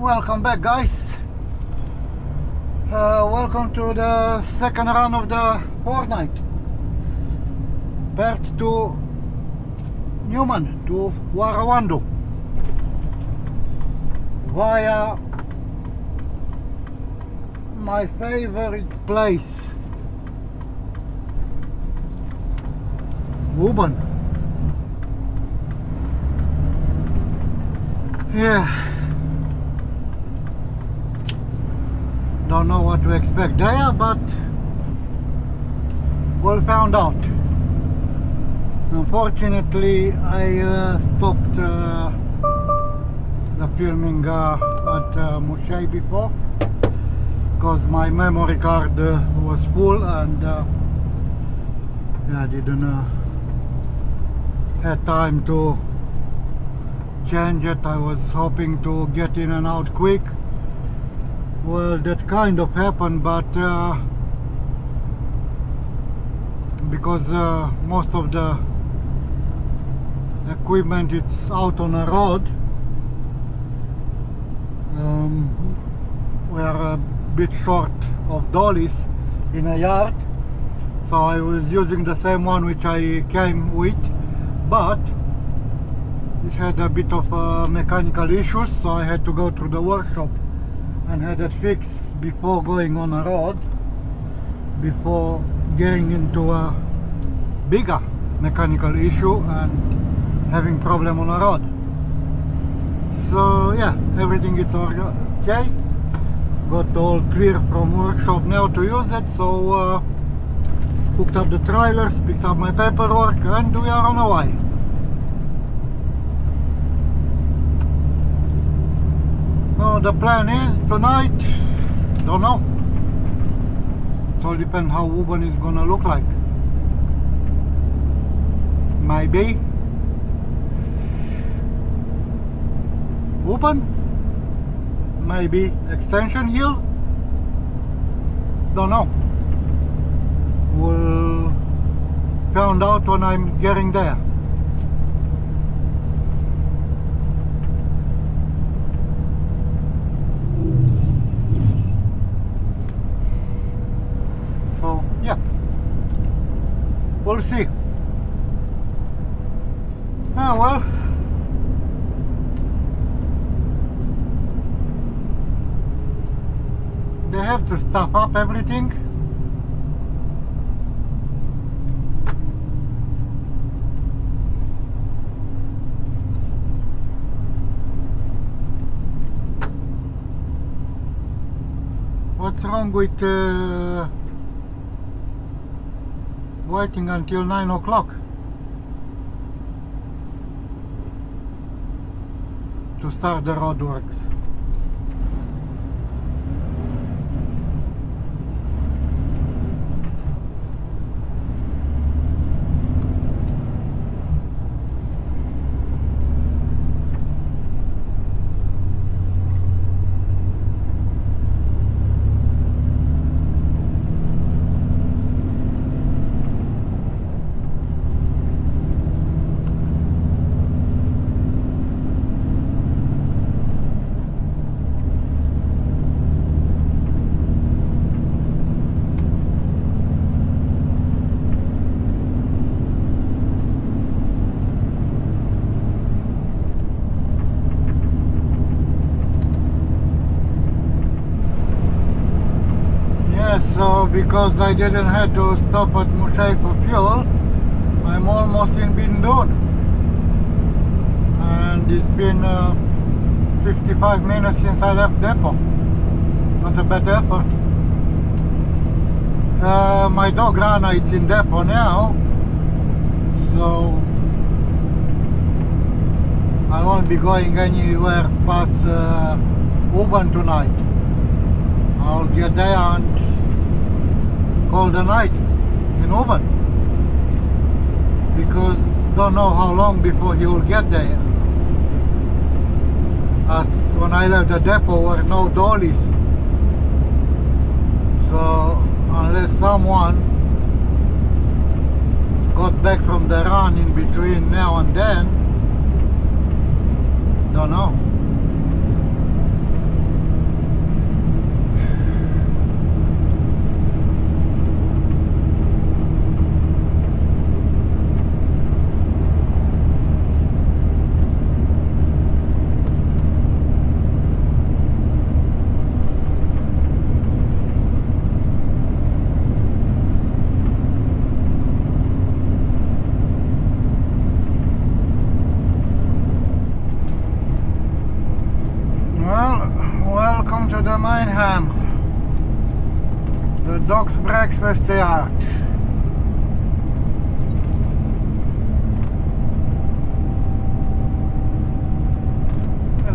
Welcome back, guys. Welcome to the second run of the fortnight. Perth to Newman to Warrawandle via my favorite place, Woburn. Yeah. Don't know what to expect there, but we'll find out. Unfortunately, I stopped the filming at Moshey before because my memory card was full and I didn't have time to change it. I was hoping to get in and out quick. Well, that kind of happened, but because most of the equipment is out on the road, we are a bit short of dollies in a yard, so I was using the same one which I came with, but it had a bit of mechanical issues, so I had to go through the workshop and had it fixed before going on a road, before getting into a bigger mechanical issue and having problem on a road. So yeah, everything is okay. Got all clear from workshop now to use it, so hooked up the trailers, picked up my paperwork, and we are on our way. So the plan is tonight, don't know. It all depends how Woburn is gonna look like. Maybe Woburn, maybe Extension Hill, don't know. We'll find out when I'm getting there. So yeah, we'll see. Well, they have to stuff up everything. What's wrong with waiting until 9 o'clock to start the roadworks? So because I didn't have to stop at Moshey for fuel, I'm almost in Bindon, and it's been 55 minutes since I left depot. Not a bad effort. My dog Rana is in depot now, so I won't be going anywhere past Woburn tonight. I'll get there and call the night in Woburn, because don't know how long before he will get there. As when I left the depot were no dollies, so unless someone got back from the run in between now and then, don't know. Birmingham, the Docks Breakfast Yard.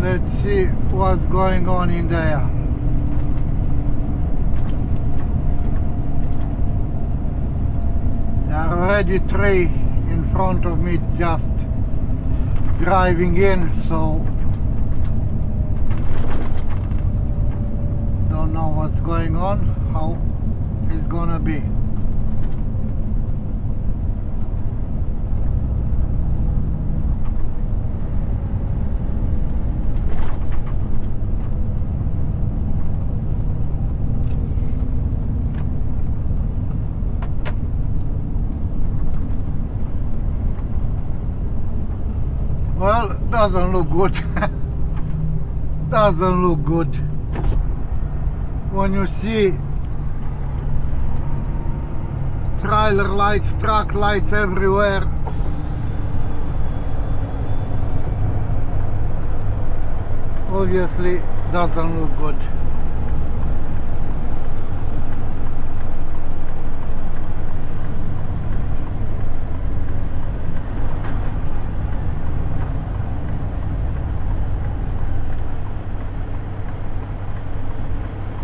Let's see what's going on in there. There are already three in front of me just driving in, so don't know what's going on, how it's gonna be. Well, doesn't look good. Doesn't look good. When you see trailer lights, truck lights everywhere, obviously doesn't look good.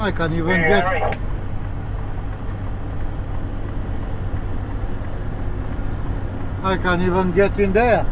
I can't even get. I can't even get in there.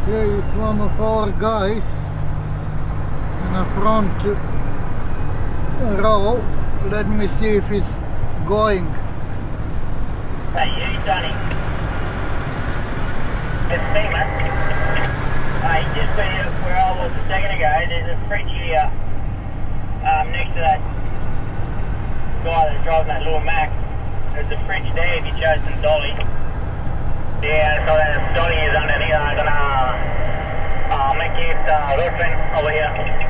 Okay, it's one of our guys in the front row. Let me see if it's going. Hey, you, Johnny. It's me, man. Just where I was a second ago, there's a fridge here next to that guy that's driving that little Mac. There's a fridge there if you chose some dolly. Yeah, so that dolly is underneath. I'm gonna make it roofing over here.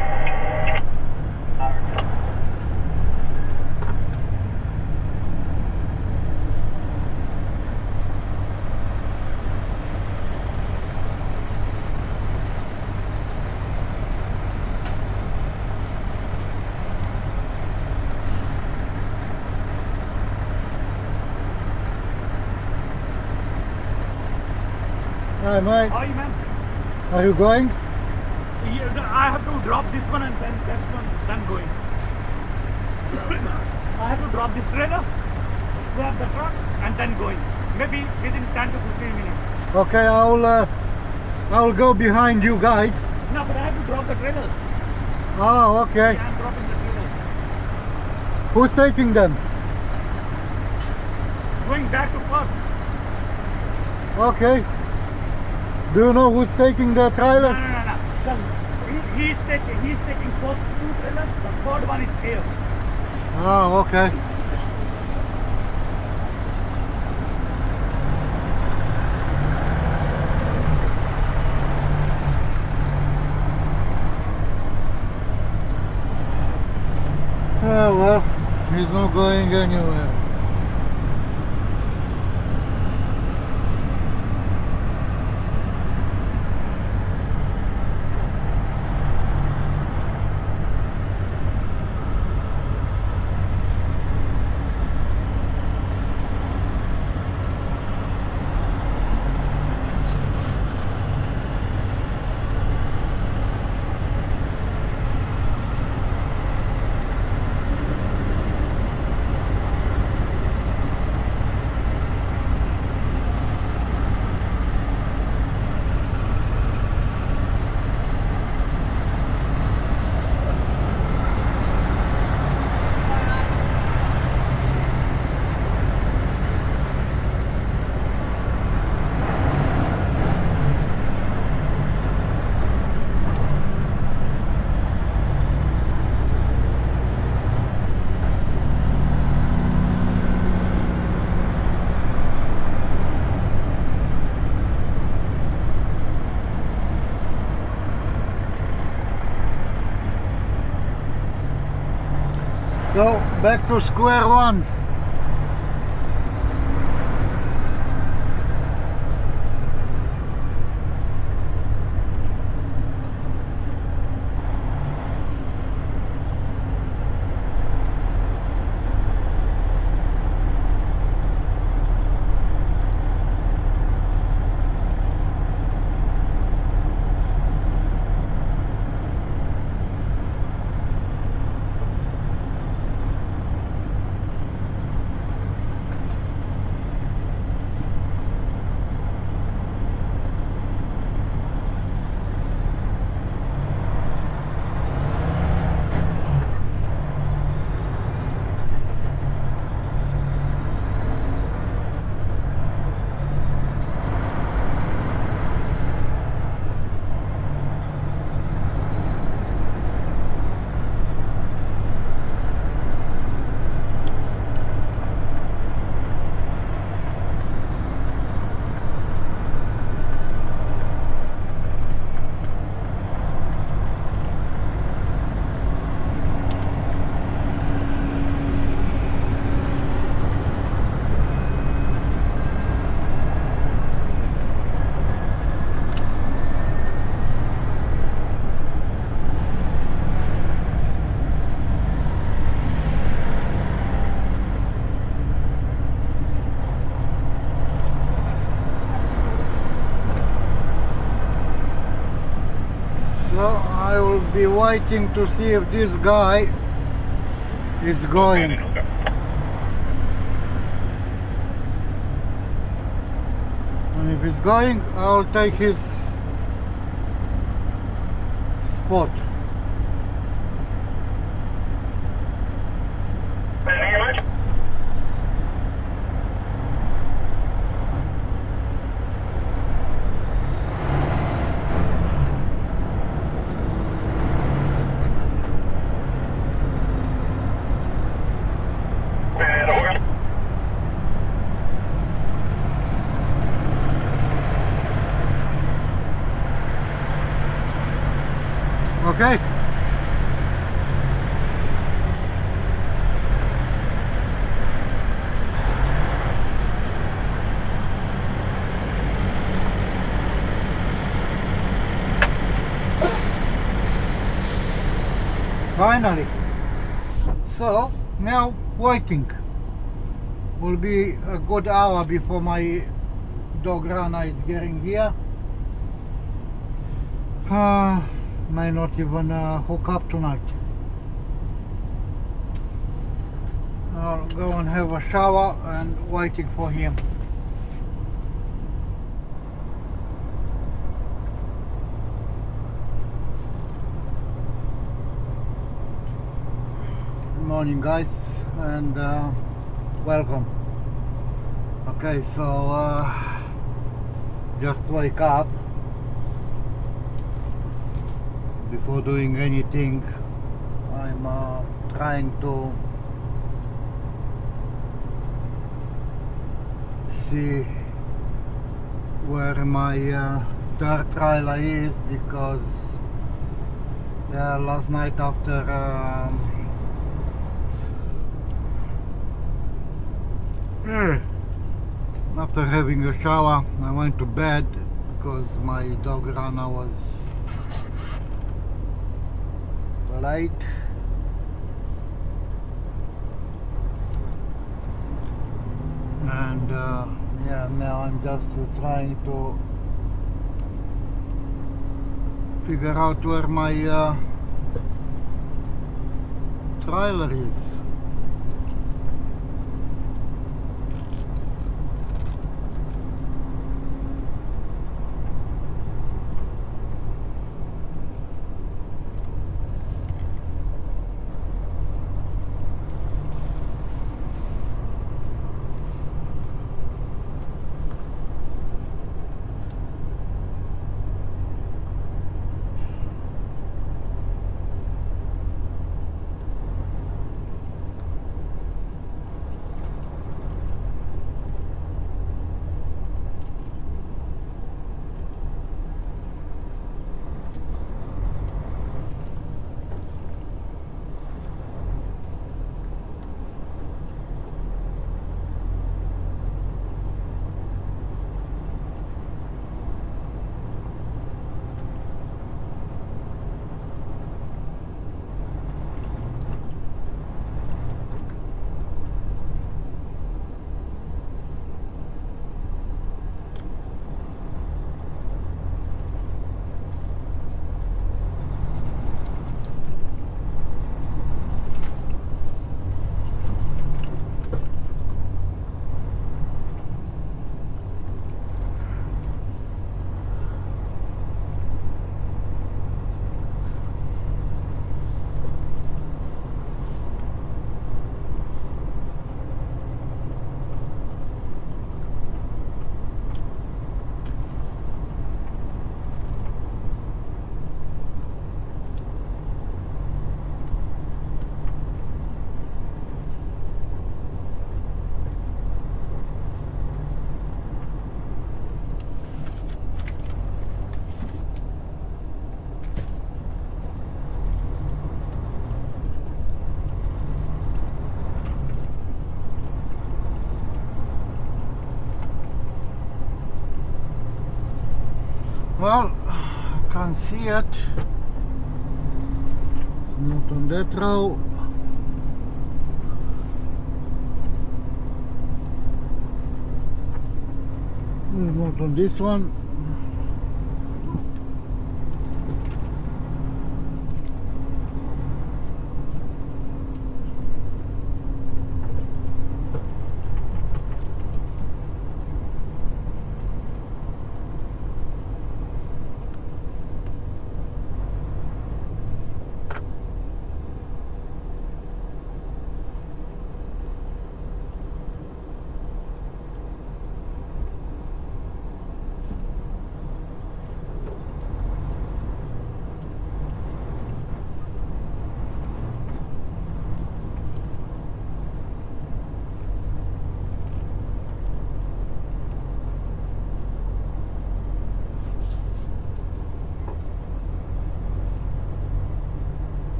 Hi mate, How are you, man? are you going? I have to drop this one and then that one, then going. I have to drop this trailer, swap the truck, and then going. Maybe within 10 to 15 minutes. Okay, I'll go behind you guys. No, but I have to drop the trailers. Oh, okay. Yeah, I'm dropping the trailers. Who's taking them? Going back to Perth. Okay. Do you know who's taking the No, trailers? no. So he's taking first 2 trailers. The third one is here. Oh, okay. Oh well, he's not going anywhere. So back to square one. So I will be waiting to see if this guy is going. And if he's going, I'll take his spot. Thank you very much. Okay? Finally. So now waiting. Will be a good hour before my dog Rana is getting here. May not even hook up tonight. I'll go and have a shower and waiting for him. Good morning, guys, and welcome. Okay, so just wake up. Before doing anything, I'm trying to see where my third trailer is, because last night after having a shower, I went to bed because my dog Rana was late. And yeah, now I'm just trying to figure out where my trailer is. Well, I can't see it. It's not on that row. It's not on this one.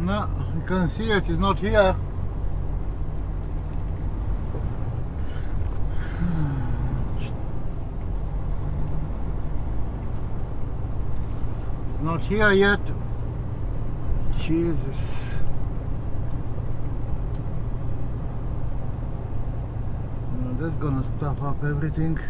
No, you can see it, it's not here. It's not here yet. Jesus. That's gonna stop up everything.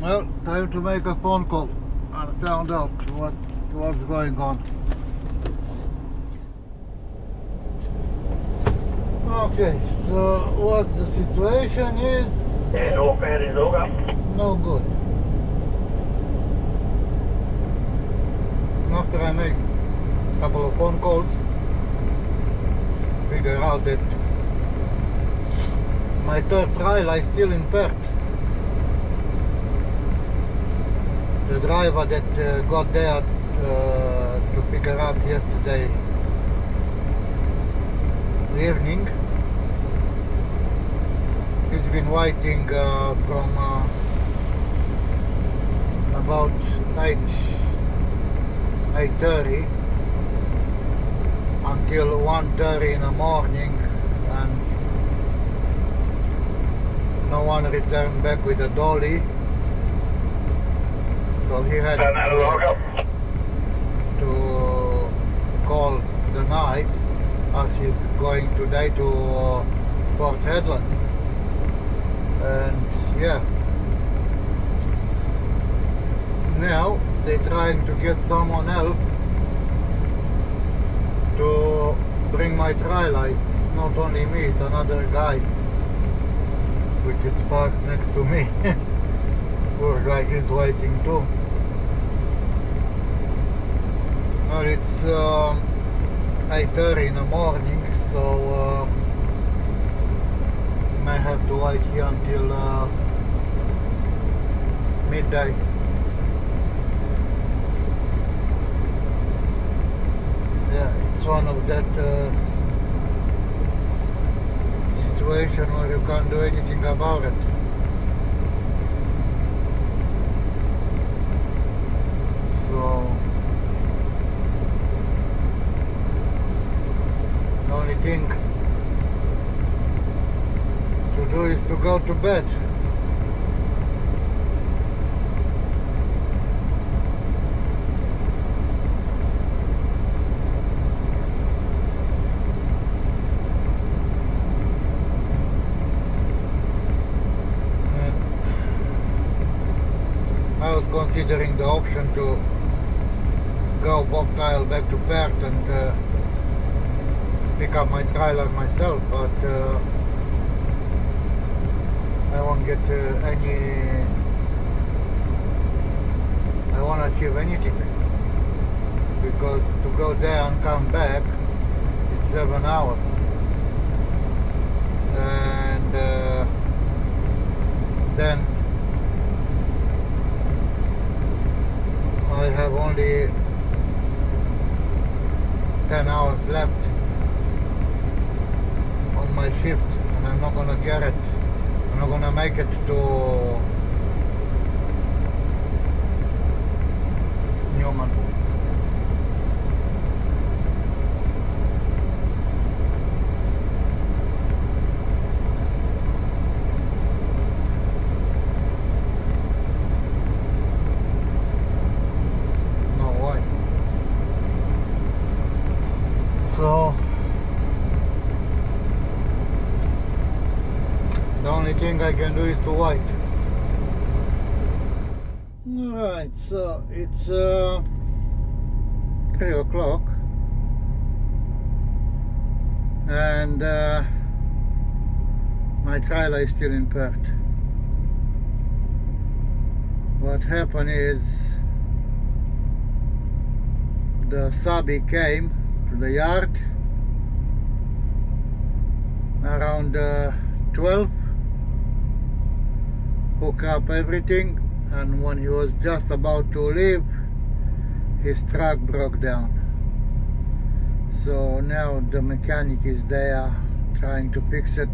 Well, time to make a phone call and find out what was going on. Okay, so what the situation is? No good. After I make a couple of phone calls, figure out that my third trial is still in Perth. The driver that got there to pick her up yesterday evening, he's been waiting from about 8:30 until 1:30 in the morning, and no one returned back with a dolly. So he had to call the night as he's going today to Port Hedland. And yeah, now they're trying to get someone else to bring my tri-lights. Not only me, it's another guy which is parked next to me. Poor guy, he's waiting too. Well, it's 8:30 in the morning, so may have to wait here until midday. Yeah, it's one of that situation where you can't do anything about it. So the only thing to do is to go to bed. And I was considering the option to go bobtail back to Perth and pick up my trailer myself, but I won't get I won't achieve anything, because to go there and come back it's 7 hours, and then I have only 10 hours left on my shift, and I'm not gonna get it. I'm not gonna make it to Newman. So the only thing I can do is to wait. Alright, so it's 3 o'clock, and my trailer is still in Perth. What happened is the subby came to the yard around 12, hook up everything, and when he was just about to leave, his truck broke down. So now the mechanic is there trying to fix it.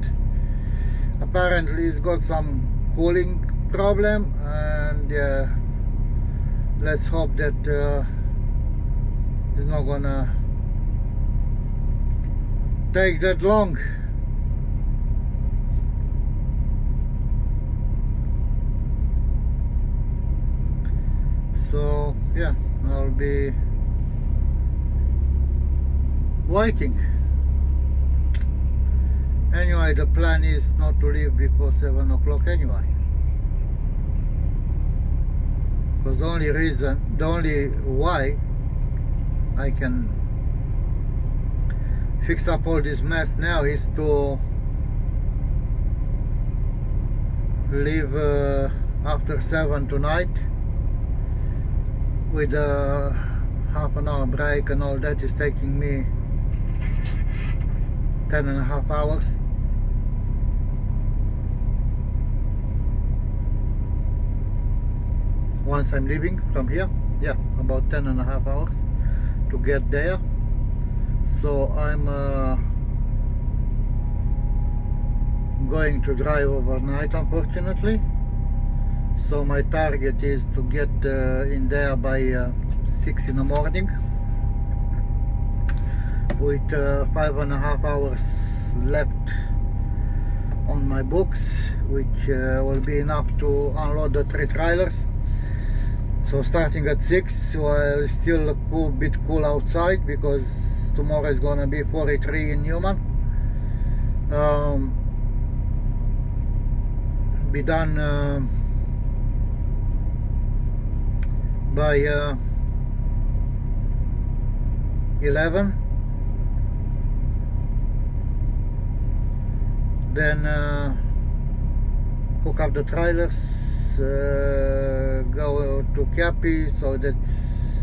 Apparently he's got some cooling problem, and let's hope that it's not gonna take that long. So yeah, I'll be waiting. Anyway, the plan is not to leave before 7 o'clock anyway. Because the only way I can fix up all this mess now is to leave after 7 tonight, with a half an hour break and all that is taking me 10.5 hours. Once I'm leaving from here, yeah, about 10.5 hours to get there. So I'm going to drive overnight, unfortunately. So my target is to get in there by 6 in the morning, with 5.5 hours left on my books, which will be enough to unload the 3 trailers. So starting at 6, while it's still a bit cool outside, because tomorrow is gonna be 43 in Newman. Be done by 11. Then hook up the trailers, go to Cappy, so that's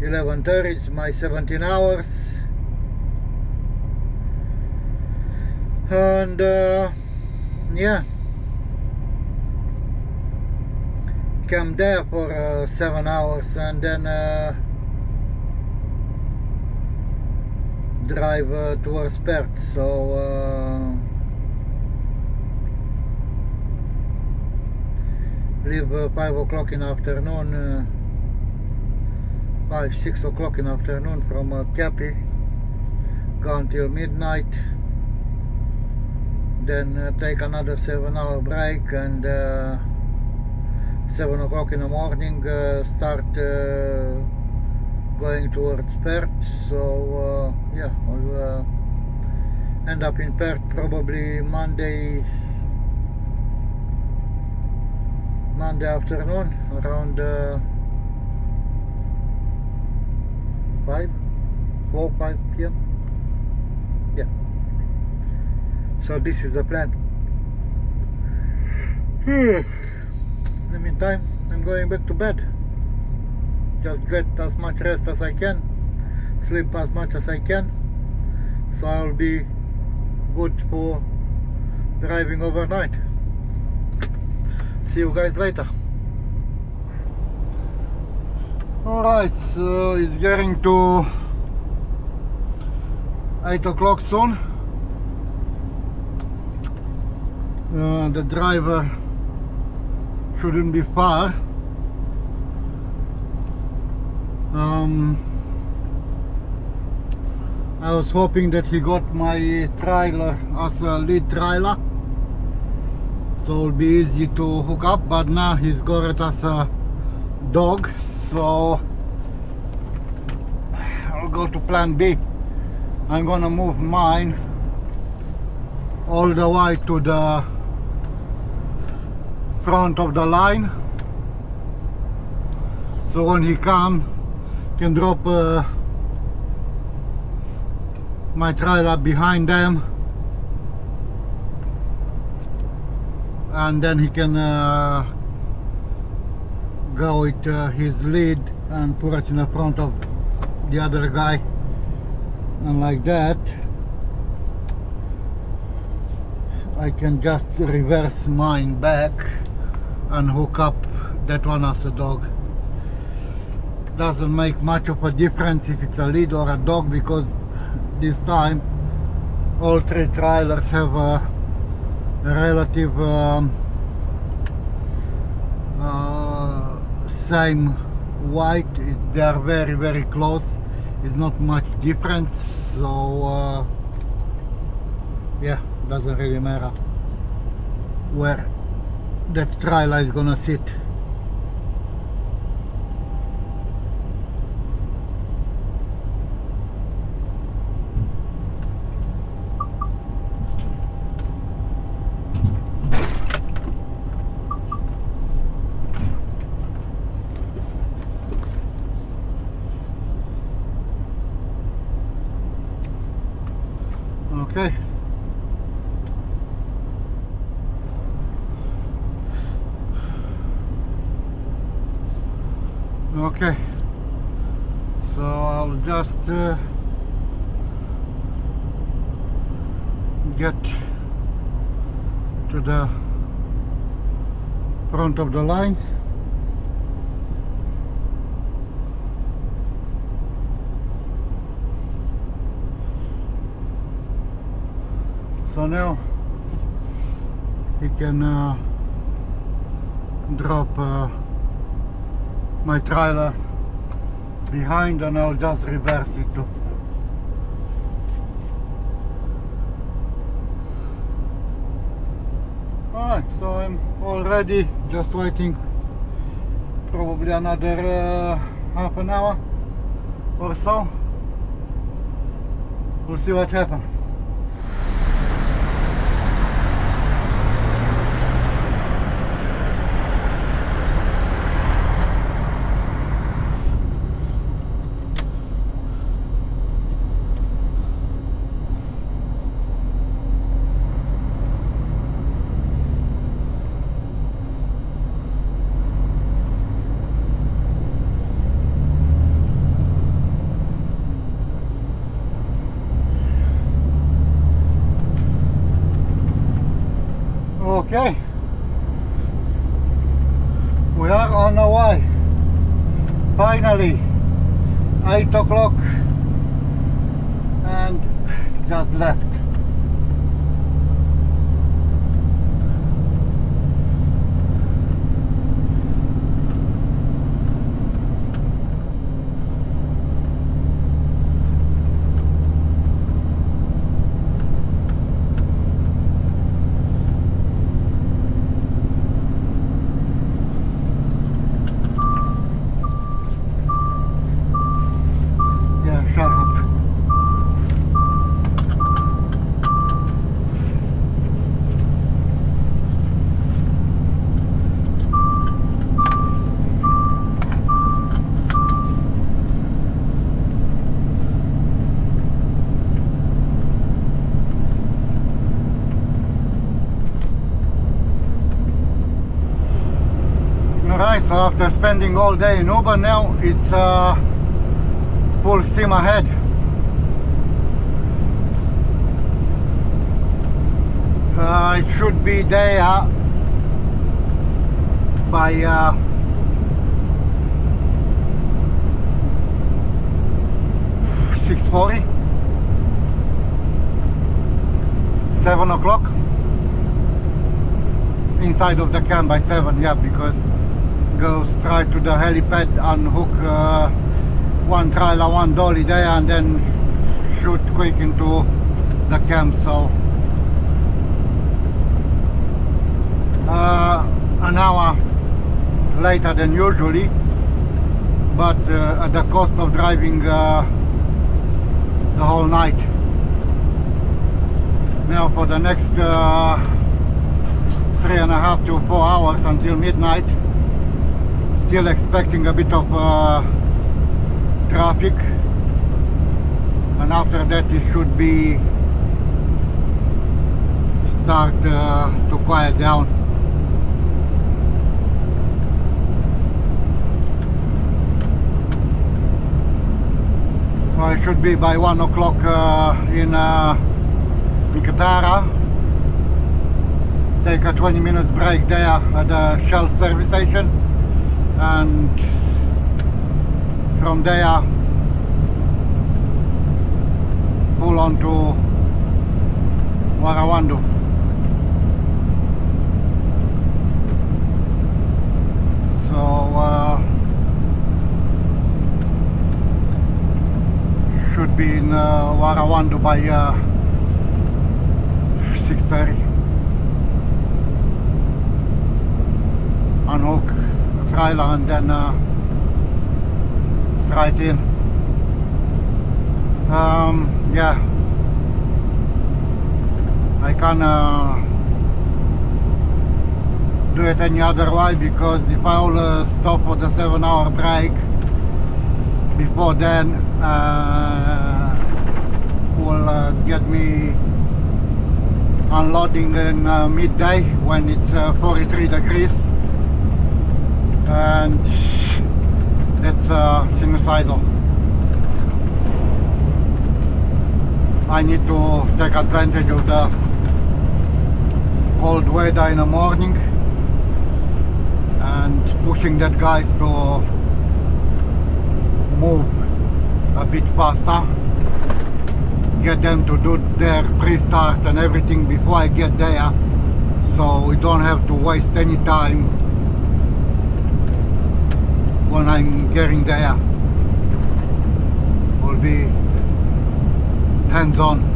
11:30. It's my 17 hours, and yeah, camp there for 7 hours, and then drive towards Perth. So leave 5 o'clock in the afternoon, 5-6 o'clock in the afternoon from Cappy, go until midnight, then take another 7-hour break, and 7 o'clock in the morning start going towards Perth. So yeah, I'll end up in Perth probably Monday afternoon around 5 p.m. Yeah, so this is the plan. In the meantime, I'm going back to bed. Just get as much rest as I can, sleep as much as I can, so I'll be good for driving overnight. See you guys later. Alright, so it's getting to 8 o'clock soon. The driver shouldn't be far. I was hoping that he got my trailer as a lead trailer, so it'll be easy to hook up, but now he's got it as a dog, so I'll go to plan B. I'm gonna move mine all the way to the front of the line, so when he comes can drop my trailer behind them, and then he can go with his lead and put it in the front of the other guy, and like that I can just reverse mine back and hook up that one as a dog. Doesn't make much of a difference if it's a lead or a dog, because this time all three trailers have a relative same weight. They are very, very close. It's not much difference, so yeah, doesn't really matter where that trailer is gonna sit. Okay. Okay. So I'll just get to the front of the line. So now he can drop my trailer behind, and I'll just reverse it too. Alright, so I'm all ready, just waiting probably another half an hour or so. We'll see what happens. Okay, we are on our way. Finally, 8 o'clock, and just left. Alright, so after spending all day in Uber, now it's full steam ahead. It should be there by 6:40, 7 o'clock. Inside of the camp by 7, yeah, because go straight to the helipad, unhook one trailer, one dolly there, and then shoot quick into the camp. So an hour later than usually, but at the cost of driving the whole night. Now for the next 3.5 to 4 hours until midnight, still expecting a bit of traffic, and after that it should be start to quiet down. So I should be by 1 o'clock in Mikatara. Take a 20 minutes break there at the Shell service station, and from there pull on to Warawandu. So should be in Warawandu by 6:30. Unhook the trailer and then straight in. Yeah, I can't do it any other way, because if I will stop for the 7-hour break before then, will get me unloading in midday when it's 43 degrees, and that's sinusoidal. I need to take advantage of the cold weather in the morning and pushing that guys to move a bit faster, get them to do their pre-start and everything before I get there, so we don't have to waste any time when I'm getting there. Will be hands-on.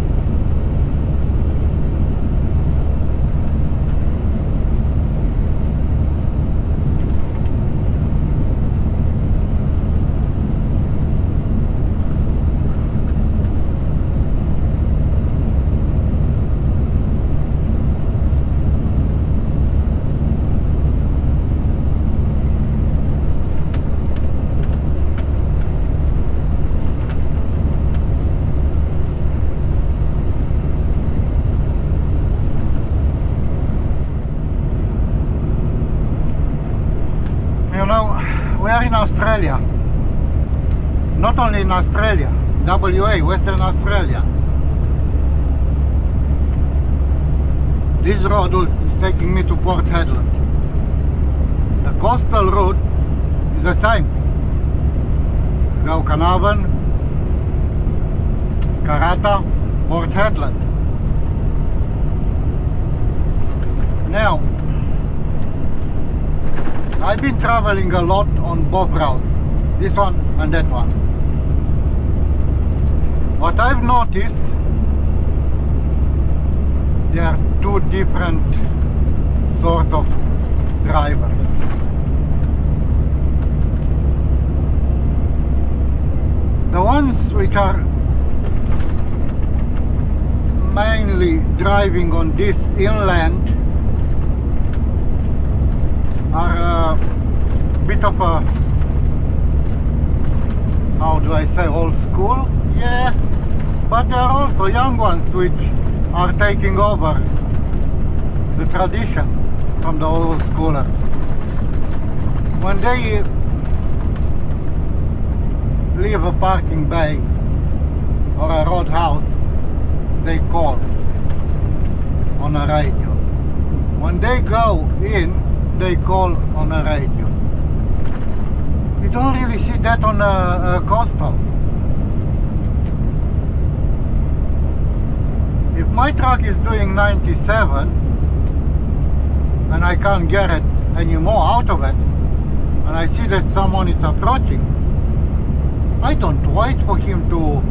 We are in Australia, not only in Australia, WA, Western Australia. This road is taking me to Port Hedland. The coastal route is the same. Go Carnarvon, Karratha, Port Hedland. Now, I've been traveling a lot on both routes, this one and that one. What I've noticed, there are two different sort of drivers. The ones which are mainly driving on this inland are a bit of a, how do I say, old school? Yeah, but there are also young ones which are taking over the tradition from the old schoolers. When they leave a parking bay or a roadhouse, they call on a radio. When they go in, they call on a radio. You don't really see that on a coastal. If my truck is doing 97 and I can't get it any more out of it, and I see that someone is approaching, I don't wait for him to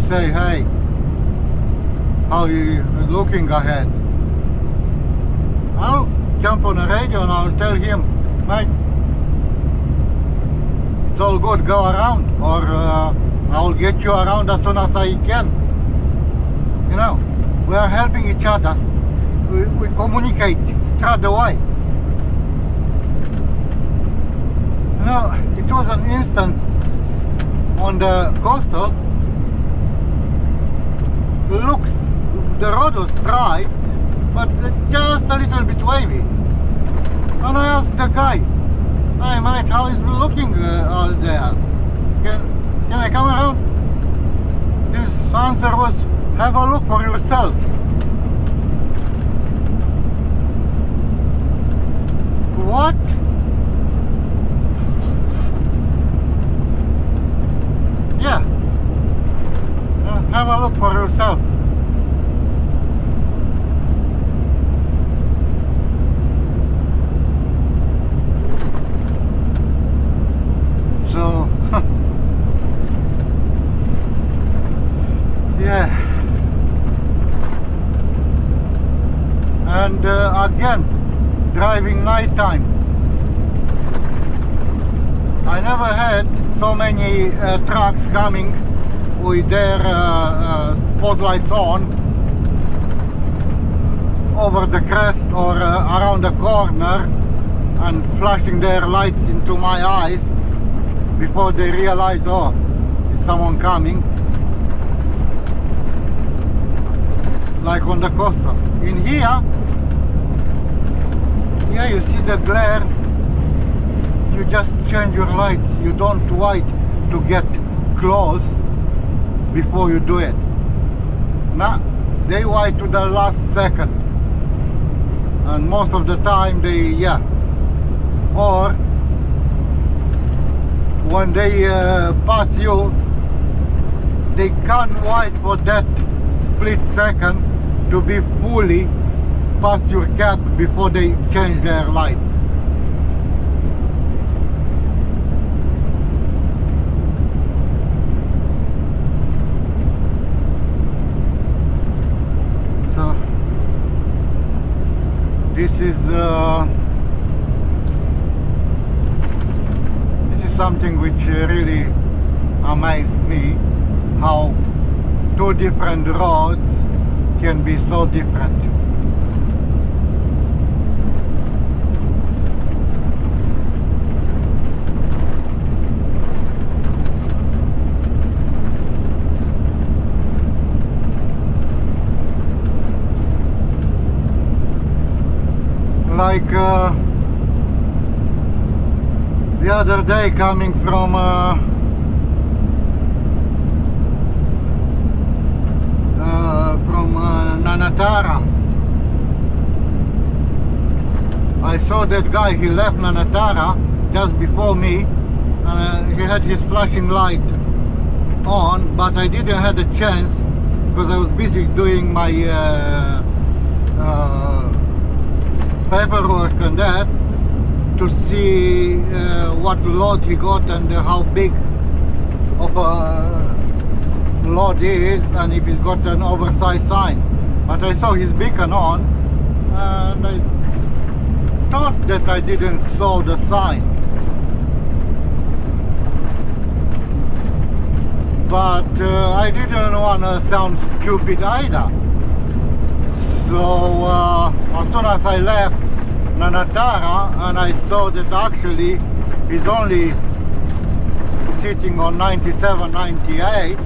say, hey, how you looking ahead? I'll jump on the radio and I'll tell him, mate, it's all good, go around, or I'll get you around as soon as I can. You know, we are helping each other. We communicate straight away. No, it was an instance on the coastal. Looks, the road was dry, but just a little bit wavy. And I asked the guy, "Hey mate, how is it looking out there? Can I come around?" His answer was, "Have a look for yourself." What? Yeah. Have a look for yourself. So, yeah. And again, driving nighttime. I never had so many trucks coming with their spotlights on over the crest or around the corner and flashing their lights into my eyes before they realize, oh, is someone coming. Like on the coastal. In here, yeah, you see the glare. You just change your lights. You don't wait to get close before you do it. Nah, they wait to the last second. And most of the time they, yeah. Or when they pass you, they can't wait for that split second to be fully past your cab before they change their lights. So this is something which really amazed me, how two different roads can be so different. Like the other day coming from Nanatara, I saw that guy. He left Nanatara just before me, and he had his flashing light on, but I didn't have the chance because I was busy doing my paperwork and that, to see what load he got and how big of a load is, and if he's got an oversized sign. But I saw his beacon on, and I thought that I didn't saw the sign. But I didn't want to sound stupid either. So as soon as I left Nanatara and I saw that actually he's only sitting on 97, 98,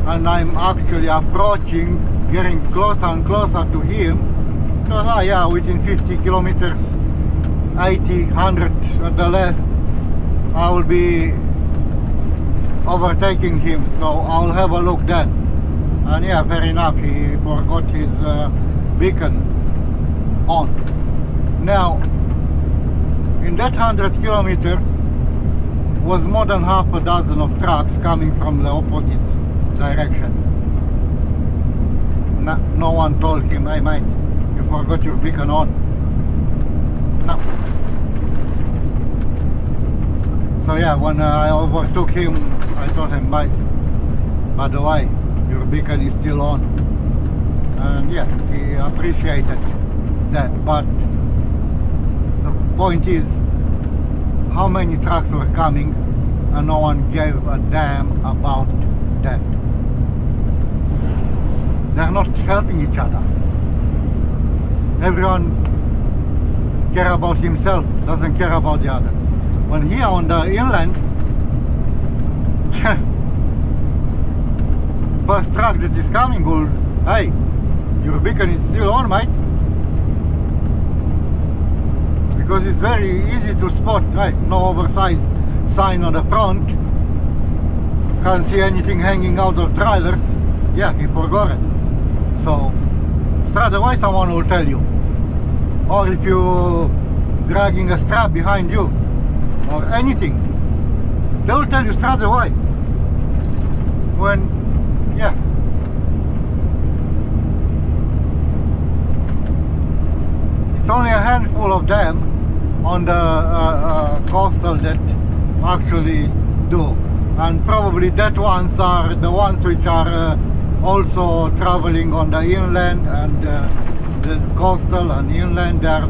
and I'm actually approaching, getting closer and closer to him, so yeah, within 50 kilometers, 80, 100 at the less, I will be overtaking him, so I'll have a look then. And yeah, fair enough, he forgot his beacon on. Now, in that 100 kilometers was more than half a dozen of trucks coming from the opposite direction. No one told him, "Hey mate, you forgot your beacon on." No. So yeah, when I overtook him, I told him, "Mate, by the way, your beacon is still on." And yeah, he appreciated that. But the point is, how many trucks were coming and no one gave a damn about that. They're not helping each other. Everyone cares about himself, doesn't care about the others. When here on the inland, first truck that is coming will, hey, your beacon is still on, mate. Because it's very easy to spot, right? No oversized sign on the front. Can't see anything hanging out of trailers. Yeah, he forgot it. So straight away someone will tell you. Or if you dragging a strap behind you or anything, they will tell you straight away. When, yeah. It's only a handful of them on the coastal that actually do, and probably that ones are the ones which are also traveling on the inland and the coastal and inland. They're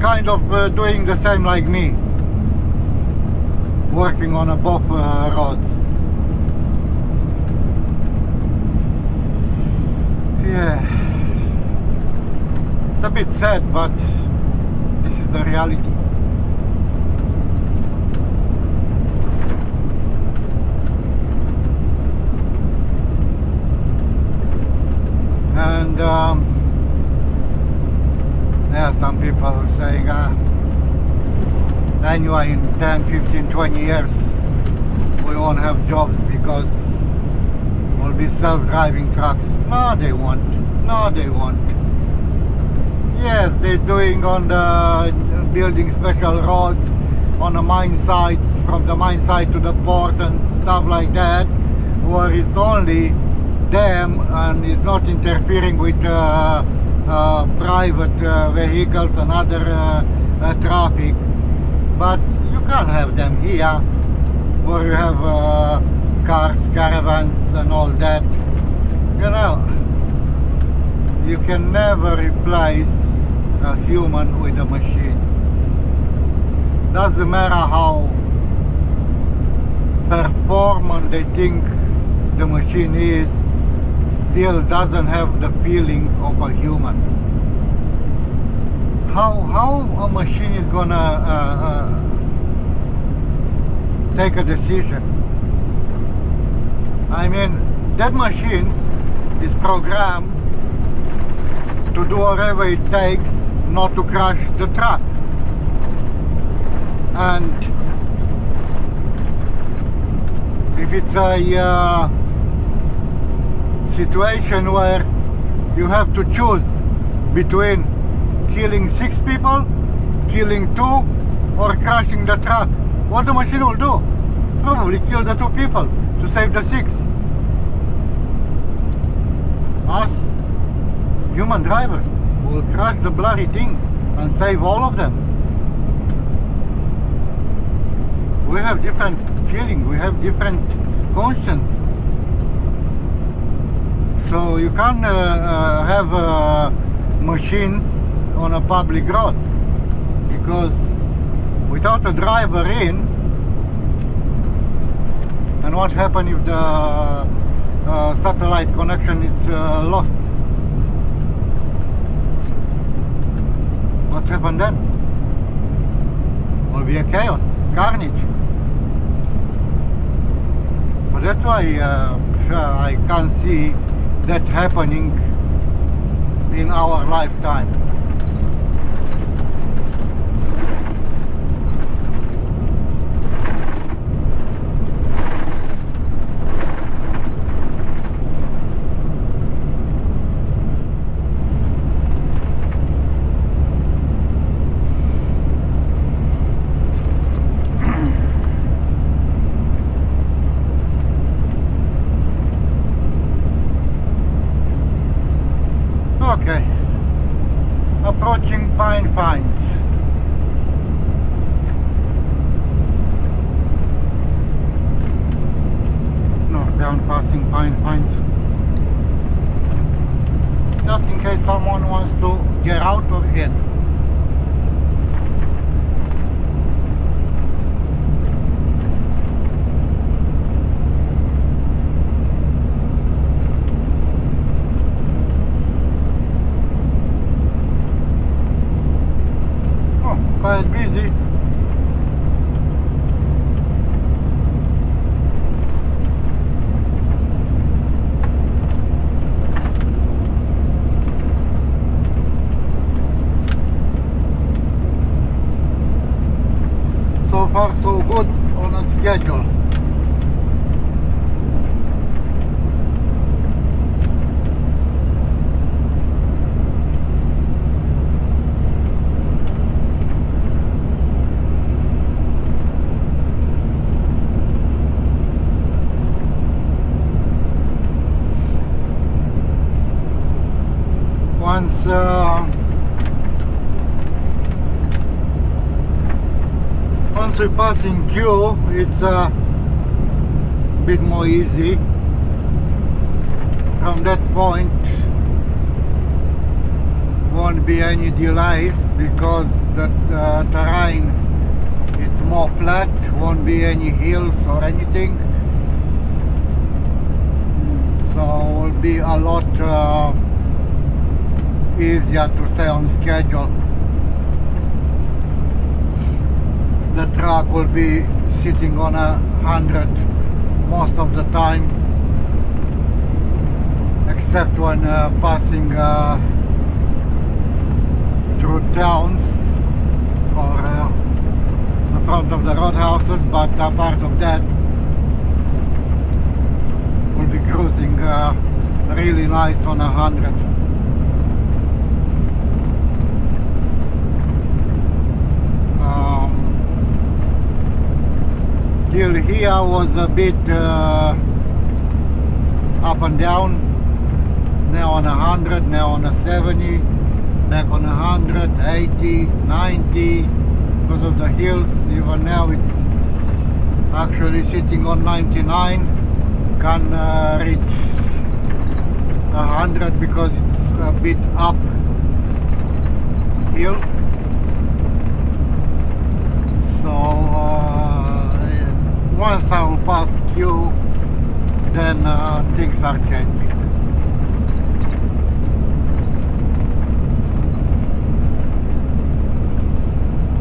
kind of doing the same like me, working on both roads. Yeah, it's a bit sad, but this is the reality. And yeah, some people are saying anyway in 10, 15, 20 years we won't have jobs because we'll be self-driving trucks. No, they won't. No, they won't. Yes, they're doing on the building special roads on the mine sites, from the mine site to the port and stuff like that, where it's only them and it's not interfering with private vehicles and other traffic. But you can't have them here where you have cars, caravans and all that. You know, you can never replace a human with a machine. Doesn't matter how performant they think the machine is, still doesn't have the feeling of a human. How a machine is gonna take a decision? I mean, that machine is programmed to do whatever it takes not to crash the truck. And if it's a situation where you have to choose between killing 6 people, killing 2, or crashing the truck, what the machine will do? Probably kill the 2 people to save the 6. Us, human drivers, will crash the bloody thing and save all of them. We have different feeling, we have different conscience. So you can't have machines on a public road, because without a driver in, and what happens if the satellite connection is lost? What happened then? Will be a chaos, carnage. But that's why I can't see that happening in our lifetime. Okay, approaching Pine Pines. Northbound passing Pine Pines. Just in case someone wants to get out or in. Quite busy. schedule. Once we passing Q, it's a bit more easy. From that point won't be any delays because the terrain is more flat, won't be any hills or anything, so it will be a lot easier to stay on schedule. The truck will be sitting on 100 most of the time, except when passing through towns or in front of the roadhouses, but apart of that we'll be cruising really nice on 100. Till here was a bit up and down. Now on 100, now on a 70, back on 100, 80, 90 because of the hills. Even now it's actually sitting on 99. Can reach 100 because it's a bit up hill. So once I will pass Q, then things are changing.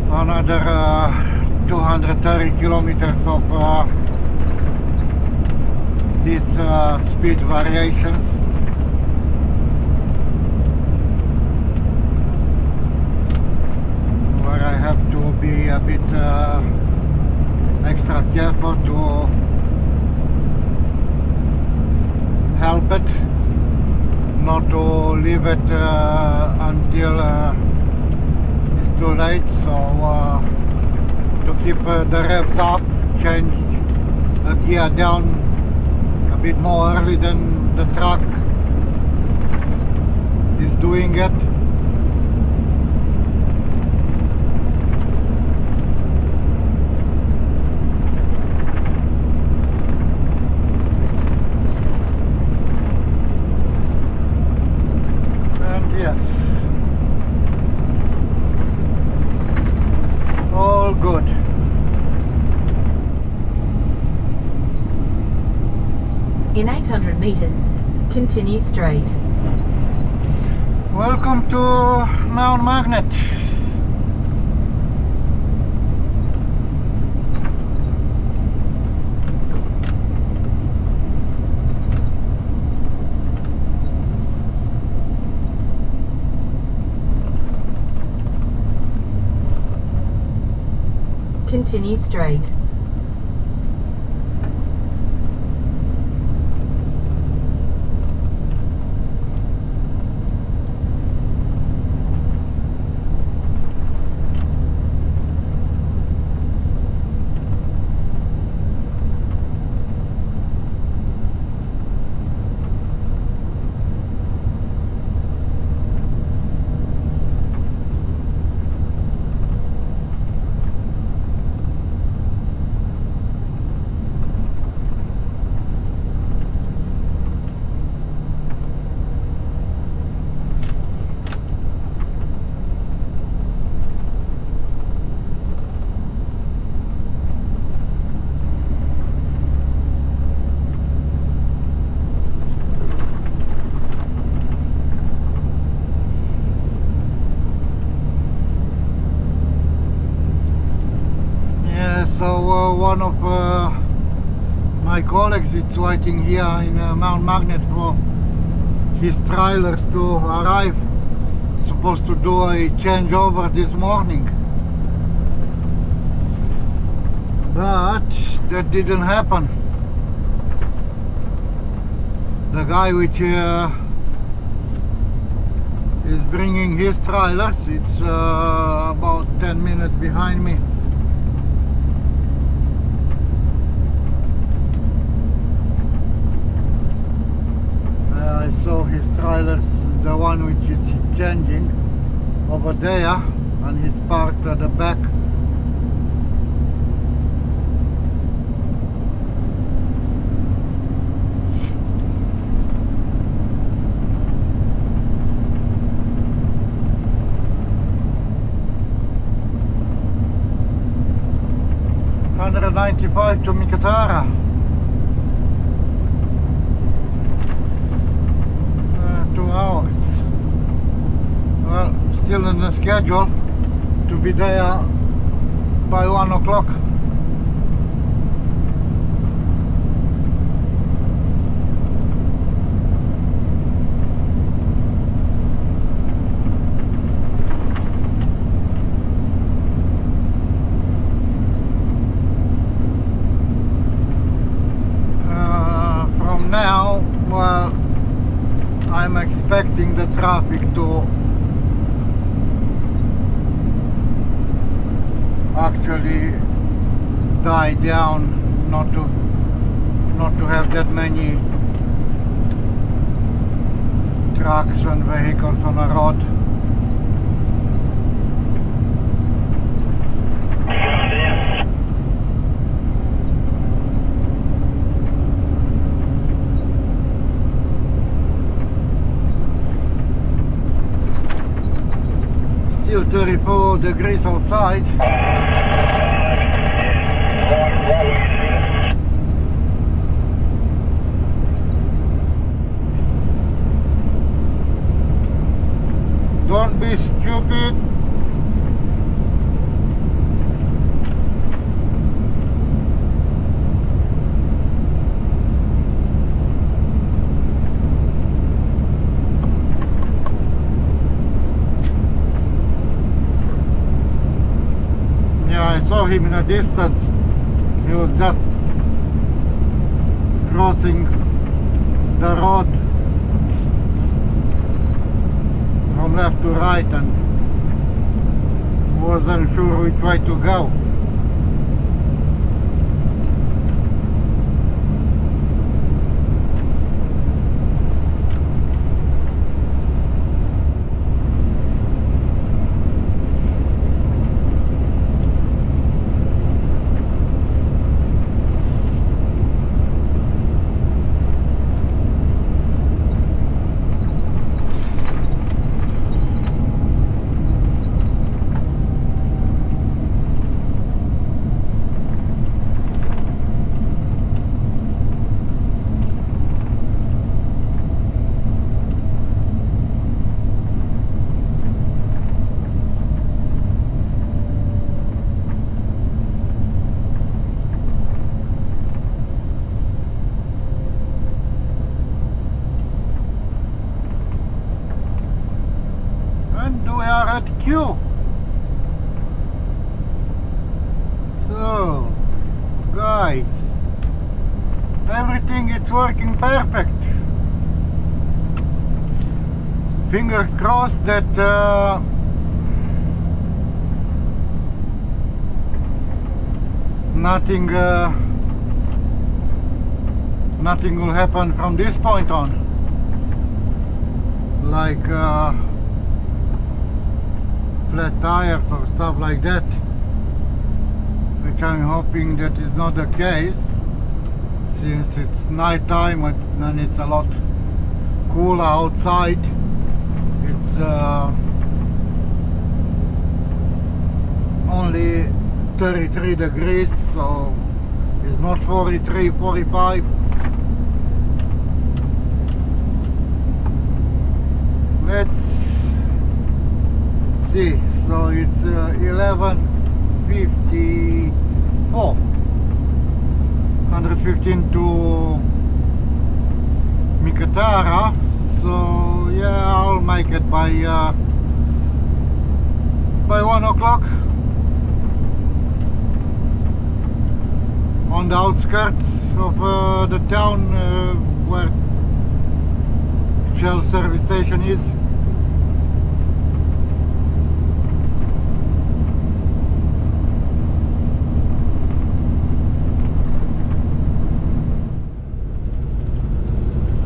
Another 230 kilometers of these speed variations. Where I have to be a bit extra careful to help it, not to leave it until it's too late. So to keep the revs up, change the gear down a bit more early than the truck is doing it. Yes, all good. In 800 meters, continue straight. Welcome to Mount Magnet. Continue straight. So one of my colleagues is waiting here in Mount Magnet for his trailers to arrive. Supposed to do a changeover this morning. But that didn't happen. The guy which is bringing his trailers, it's about 10 minutes behind me. I saw his trailers, the one which is changing over there, and he's parked at the back. $195 to Mikatara. 2 hours. Well, still in the schedule to be there by 1 o'clock. Now, well, I'm expecting the traffic to actually die down, not to have that many trucks and vehicles on the road. Still 34 degrees outside. Don't be stupid. I saw him in a distance. He was just crossing the road from left to right and wasn't sure which way to go. We are at Q. So, guys, everything is working perfect. Fingers crossed that nothing will happen from this point on. Like flat tires or stuff like that, which I'm hoping that is not the case, since it's night time and it's a lot cooler outside. It's only 33 degrees, so it's not 43, 45. Let's see. So it's 11:54, 115 to Mikatara. So yeah, I'll make it by 1 o'clock. the outskirts of the town where Shell service station is.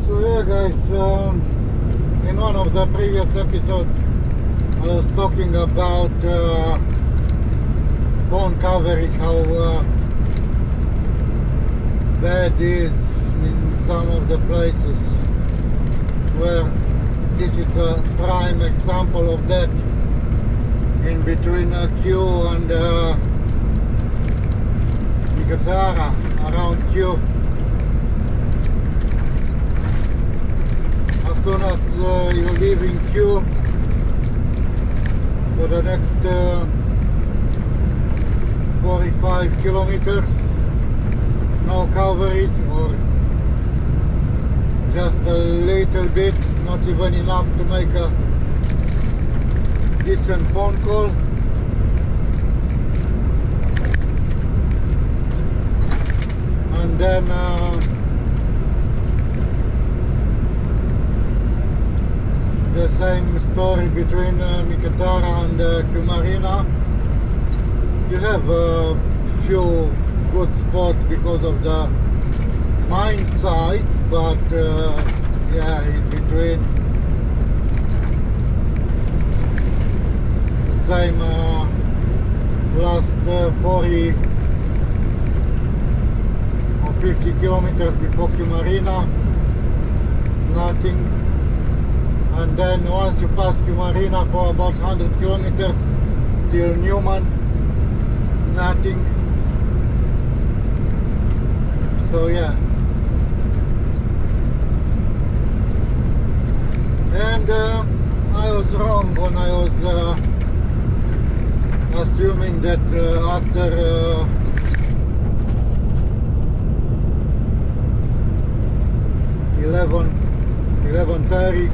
So yeah guys, in one of the previous episodes I was talking about phone coverage, how bad it is in some of the places, where this is a prime example of that, in between Kew and Nicotara, around Kew. As soon as you leave in Kew for the next 45 kilometers, no coverage, or just a little bit, not even enough to make a decent phone call. And then the same story between Nicotara and Kew Marina. You have a few good spots because of the mine sites, but yeah, in between the same last 40 or 50 kilometers before Kew Marina, nothing. And then once you pass Kew Marina for about 100 kilometers till Newman, nothing. So yeah, and I was wrong when I was assuming that after 11:30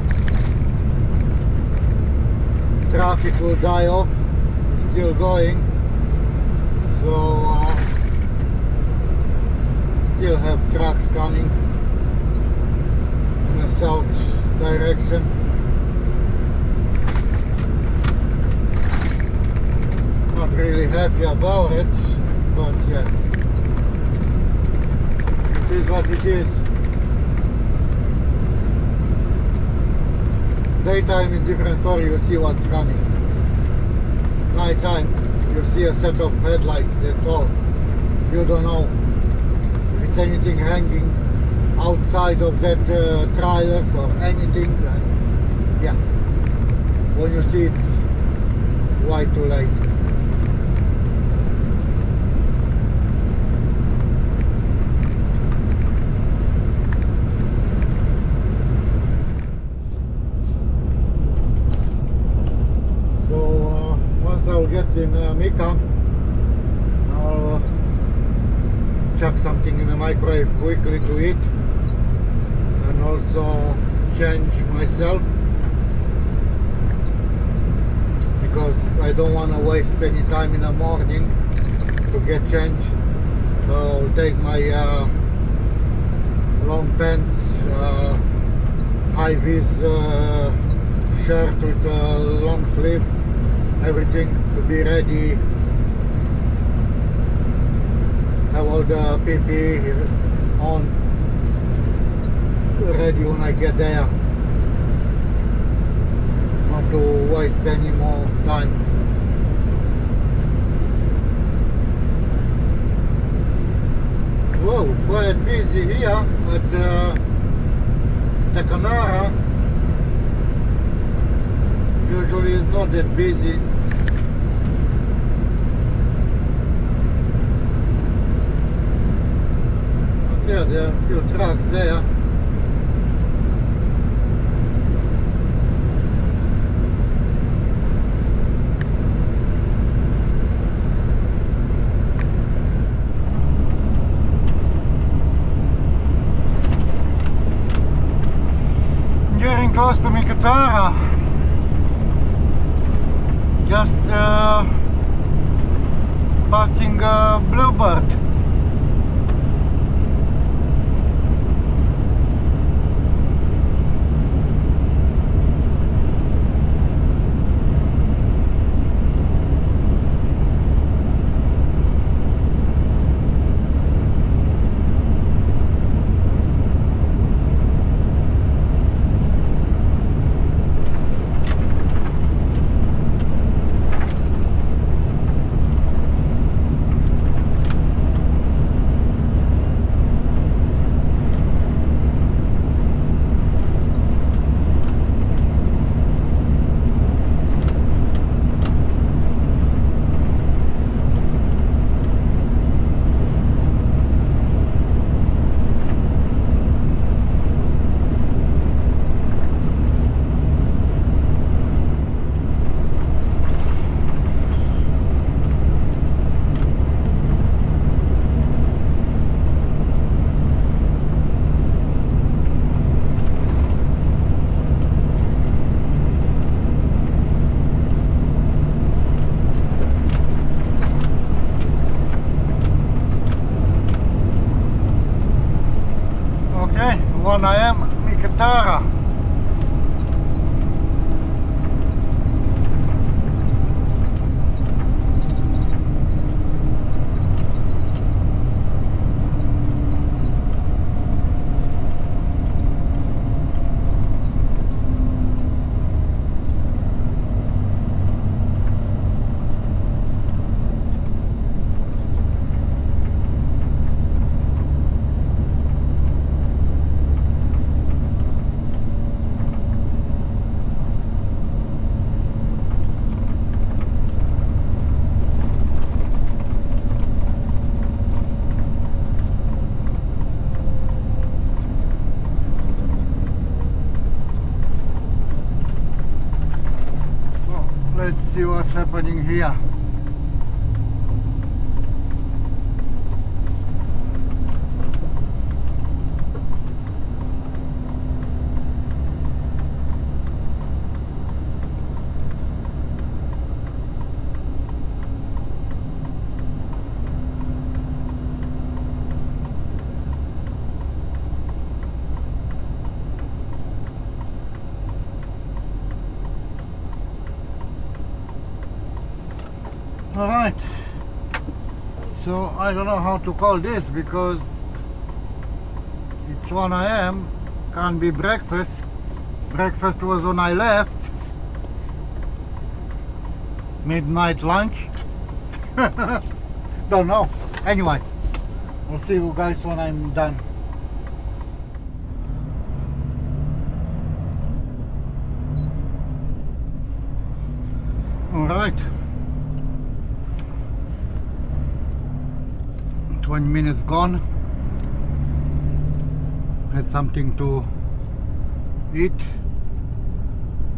traffic will die off. It's still going, so still have trucks coming in the south direction. Not really happy about it, but yeah, it is what it is. Daytime is different story, you see what's coming. Nighttime, you see a set of headlights, that's all. You don't know if it's anything hanging outside of that trailers or anything. Yeah, when you see it's way too late. I'll get in Mika, I'll chuck something in the microwave quickly to eat, and also change myself, because I don't want to waste any time in the morning to get changed. So I'll take my long pants, high-vis shirt with long sleeves, everything to be ready, have all the PPE on, ready when I get there, not to waste any more time. Whoa, quite busy here at Takanara. Usually it's not that busy. Yeah, there are a few trucks there. Getting close to Nicotara. Just passing Bluebird. see what's happening here. Alright, so I don't know how to call this because it's 1 AM, can't be breakfast. Breakfast was when I left. Midnight lunch. Don't know. Anyway, I'll see you guys when I'm done. Alright. 20 minutes gone. Had something to eat.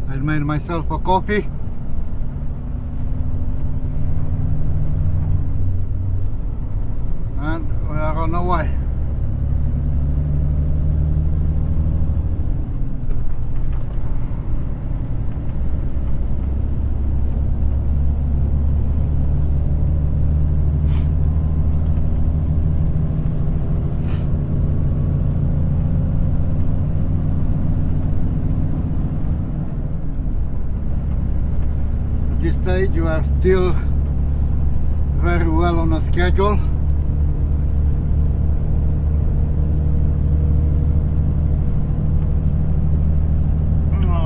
I made myself a coffee. And we are on the way. This stage you are still very well on a schedule.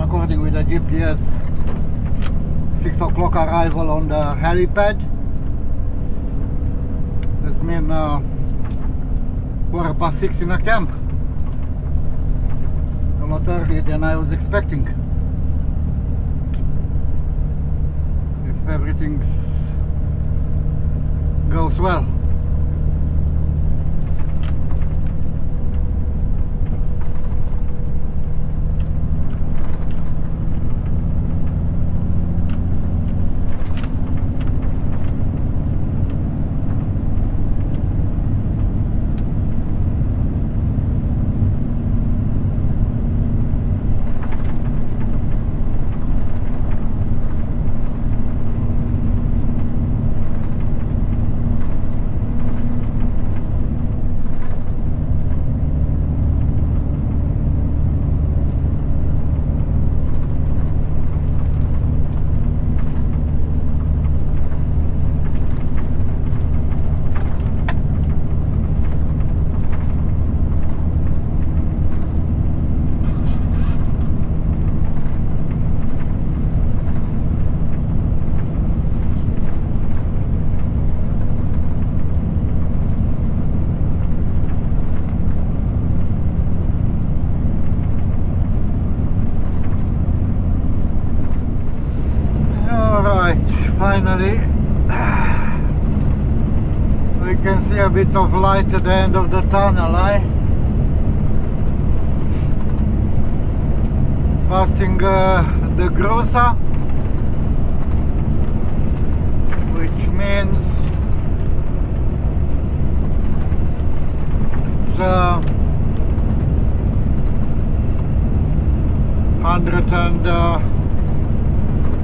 According with the GPS, 6 o'clock arrival on the helipad. This means 6:15 in the camp. A lot earlier than I was expecting. Everything goes well. Finally, we can see a bit of light at the end of the tunnel, Passing the Grusa, which means it's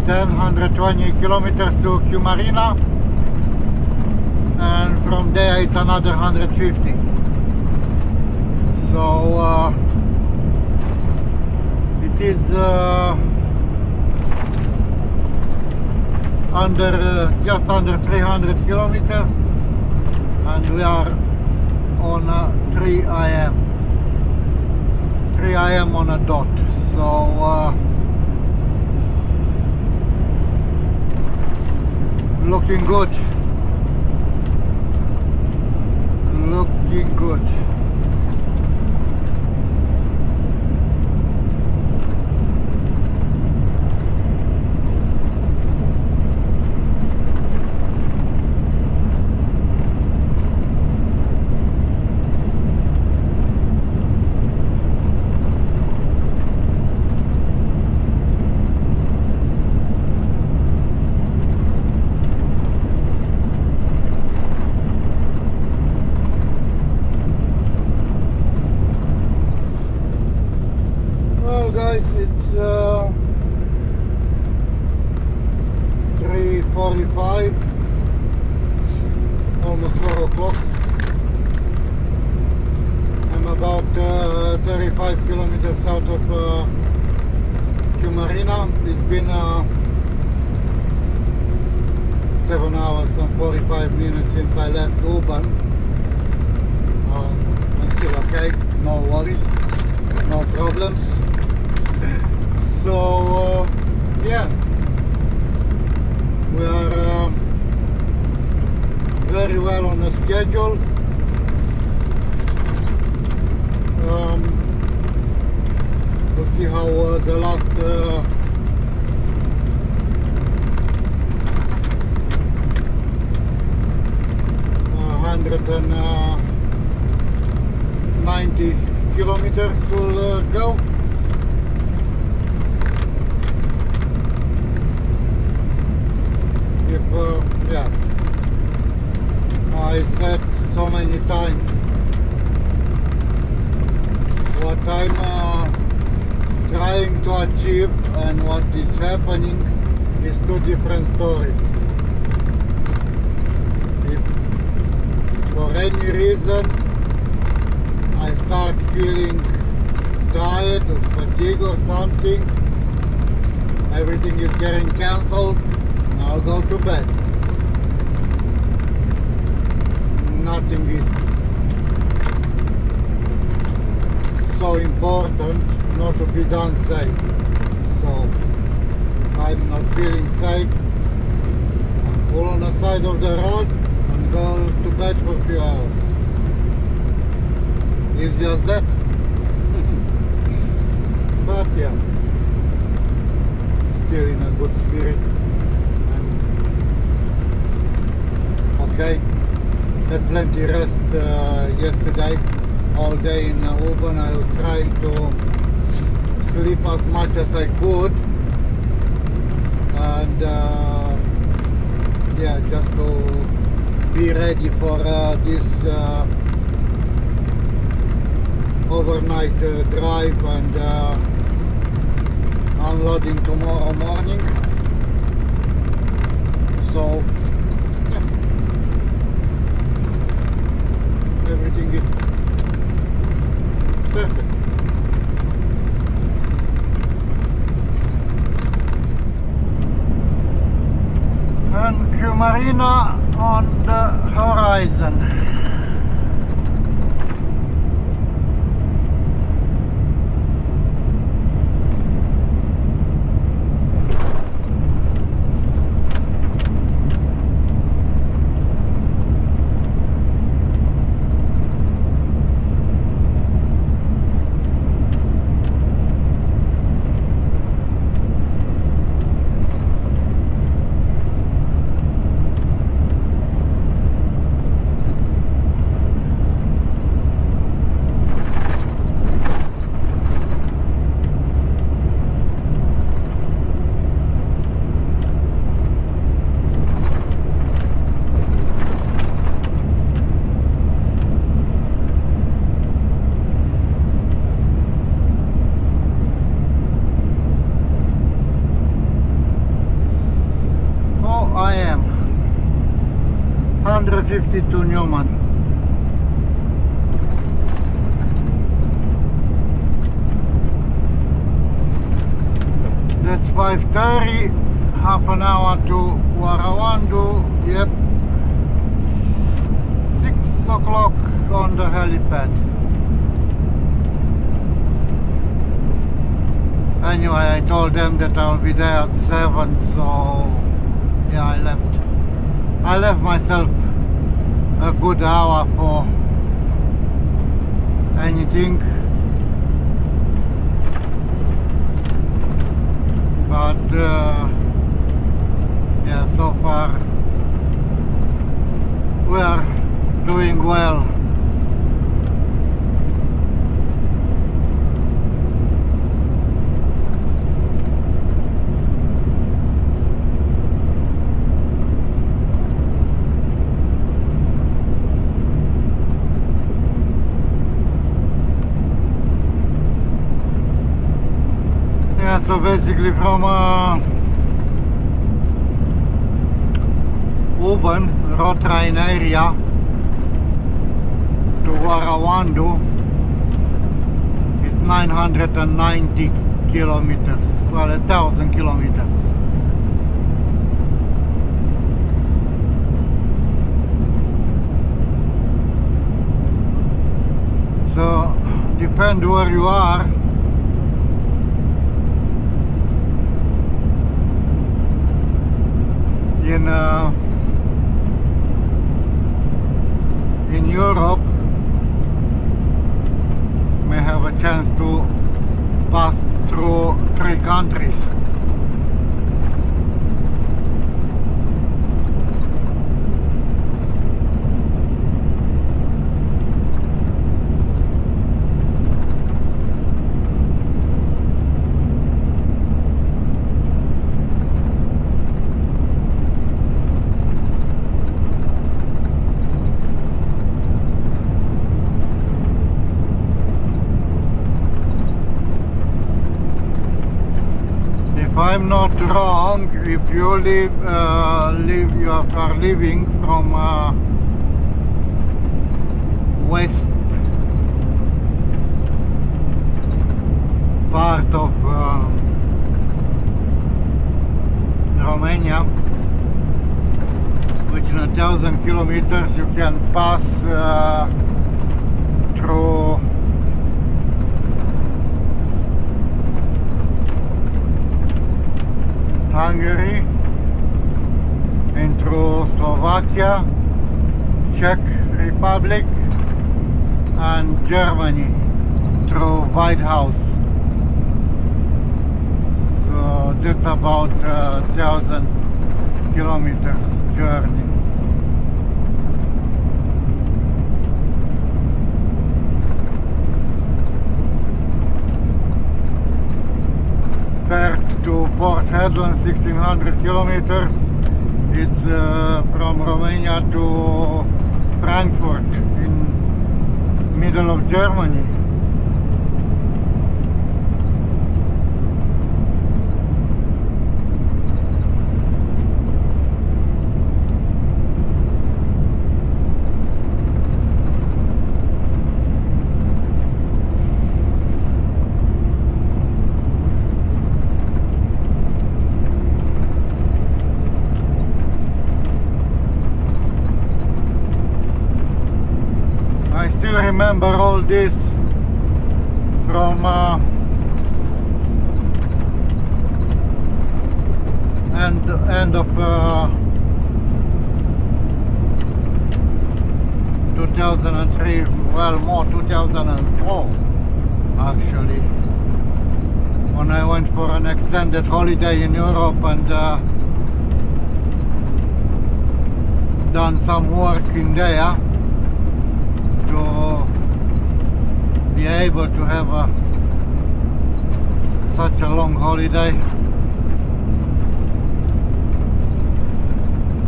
120 kilometers to Cumarina, and from there it's another 150. So it is just under 300 kilometers, and we are on 3 AM. 3 AM on a dot. So looking good. Looking good. 3:45, almost 4 o'clock. I'm about 35 kilometers out of Kymarina. It's been 7 hours and 45 minutes since I left Urban. I'm still okay, no worries, no problems. So yeah, we are very well on the schedule. We'll see how the last 190 kilometers will go. If yeah, I said so many times what I'm trying to achieve and what is happening is two different stories. If for any reason I start feeling tired or fatigue or something, everything is getting cancelled, I'll go to bed. Nothing is so important not to be done safe. So I'm not feeling safe, I'll pull on the side of the road and go to bed for a few hours. Easy as that. But yeah, still in a good spirit. And okay, had plenty rest yesterday. All day in Urban. I was trying to sleep as much as I could, and yeah, just to be ready for this overnight drive and unloading tomorrow morning. So yeah, everything is perfect. And Kymarina on the horizon. I am 152 Newman. That's 5:30, half an hour to Warawandu. Yep, 6 o'clock on the helipad. Anyway, I told them that I'll be there at 7, so yeah, I left myself a good hour for anything, but yeah, so far we are doing well. So basically from Uban, Rotrain area to Warawandu is 990 kilometers, well 1,000 kilometers. So depend where you are. In Europe, may have a chance to pass through 3 countries. If I'm not wrong, if you you are living from west part of Romania, within 1,000 kilometers you can pass through Hungary and through Slovakia, Czech Republic and Germany through White House. So that's about 1,000 kilometers journey. Perth to Port Hedland, 1,600 kilometers. It's from Romania to Frankfurt in middle of Germany. I still remember all this from end of 2003, well more 2004 actually, when I went for an extended holiday in Europe and done some work in there to be able to have such a long holiday.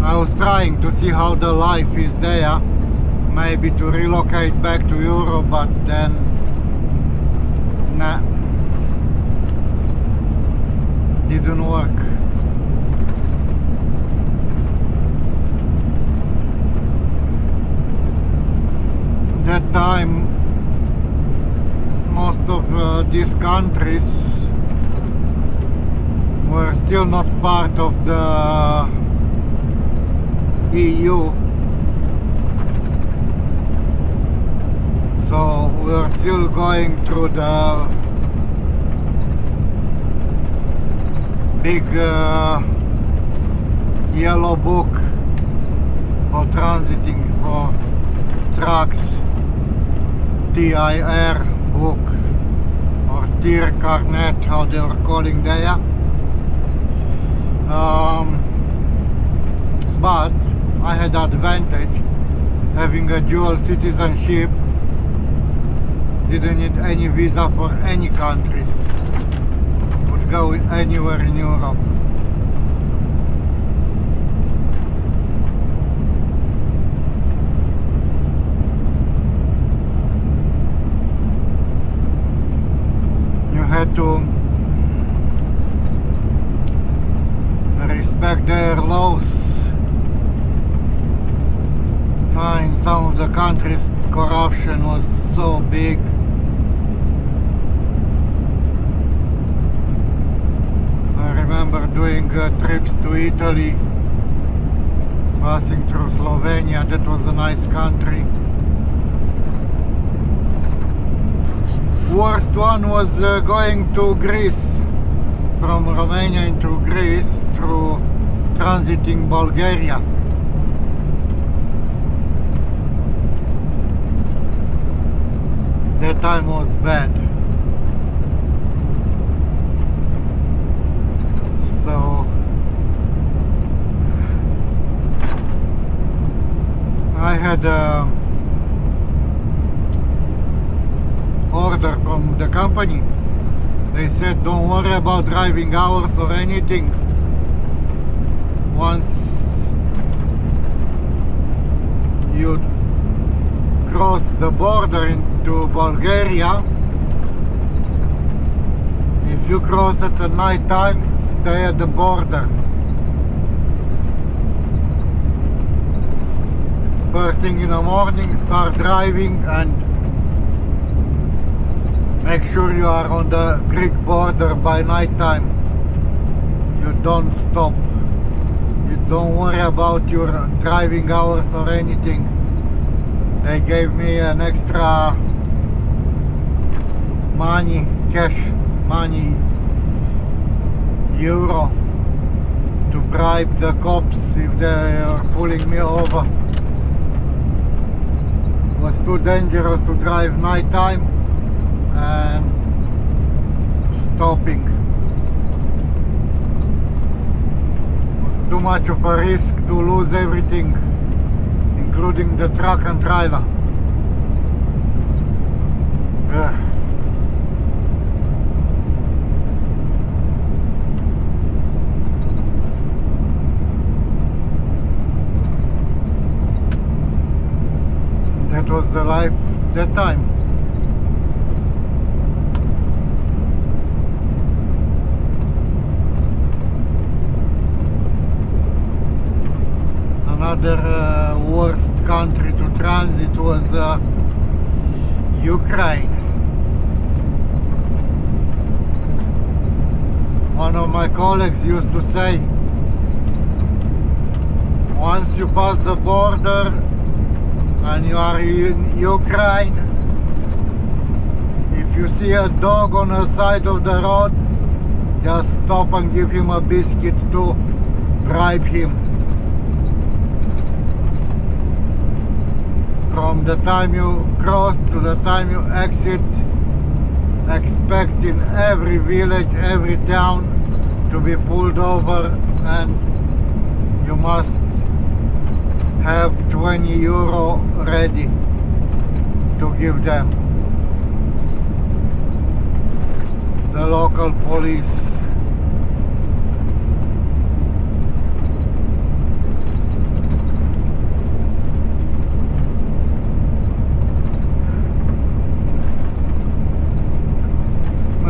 I was trying to see how the life is there, maybe to relocate back to Europe, but then nah, didn't work. That time most of these countries were still not part of the EU, so we're still going through the big yellow book for transiting for trucks, TIR book or TIR carnet, how they were calling there. But I had advantage having a dual citizenship. Didn't need any visa for any countries. Would go anywhere in Europe. You had to respect their laws In some of the countries, corruption was so big. I remember doing trips to Italy, passing through Slovenia. That was a nice country. Worst one was going to Greece, from Romania into Greece through transiting Bulgaria. That time was bad. So I had a order from the company. They said don't worry about driving hours or anything. Once you cross the border into Bulgaria, if you cross at the night time, stay at the border. First thing in the morning, start driving and make sure you are on the Greek border by night time. You don't stop. You don't worry about your driving hours or anything. They gave me an extra money, cash money, euro, to bribe the cops if they are pulling me over. It was too dangerous to drive night time and stopping. It was too much of a risk to lose everything, including the truck and trailer. That was the life that time. Another worst country to transit was Ukraine. One of my colleagues used to say, once you pass the border and you are in Ukraine, if you see a dog on the side of the road, just stop and give him a biscuit to bribe him. From the time you cross to the time you exit, expect in every village, every town to be pulled over, and you must have 20 euro ready to give them, the local police.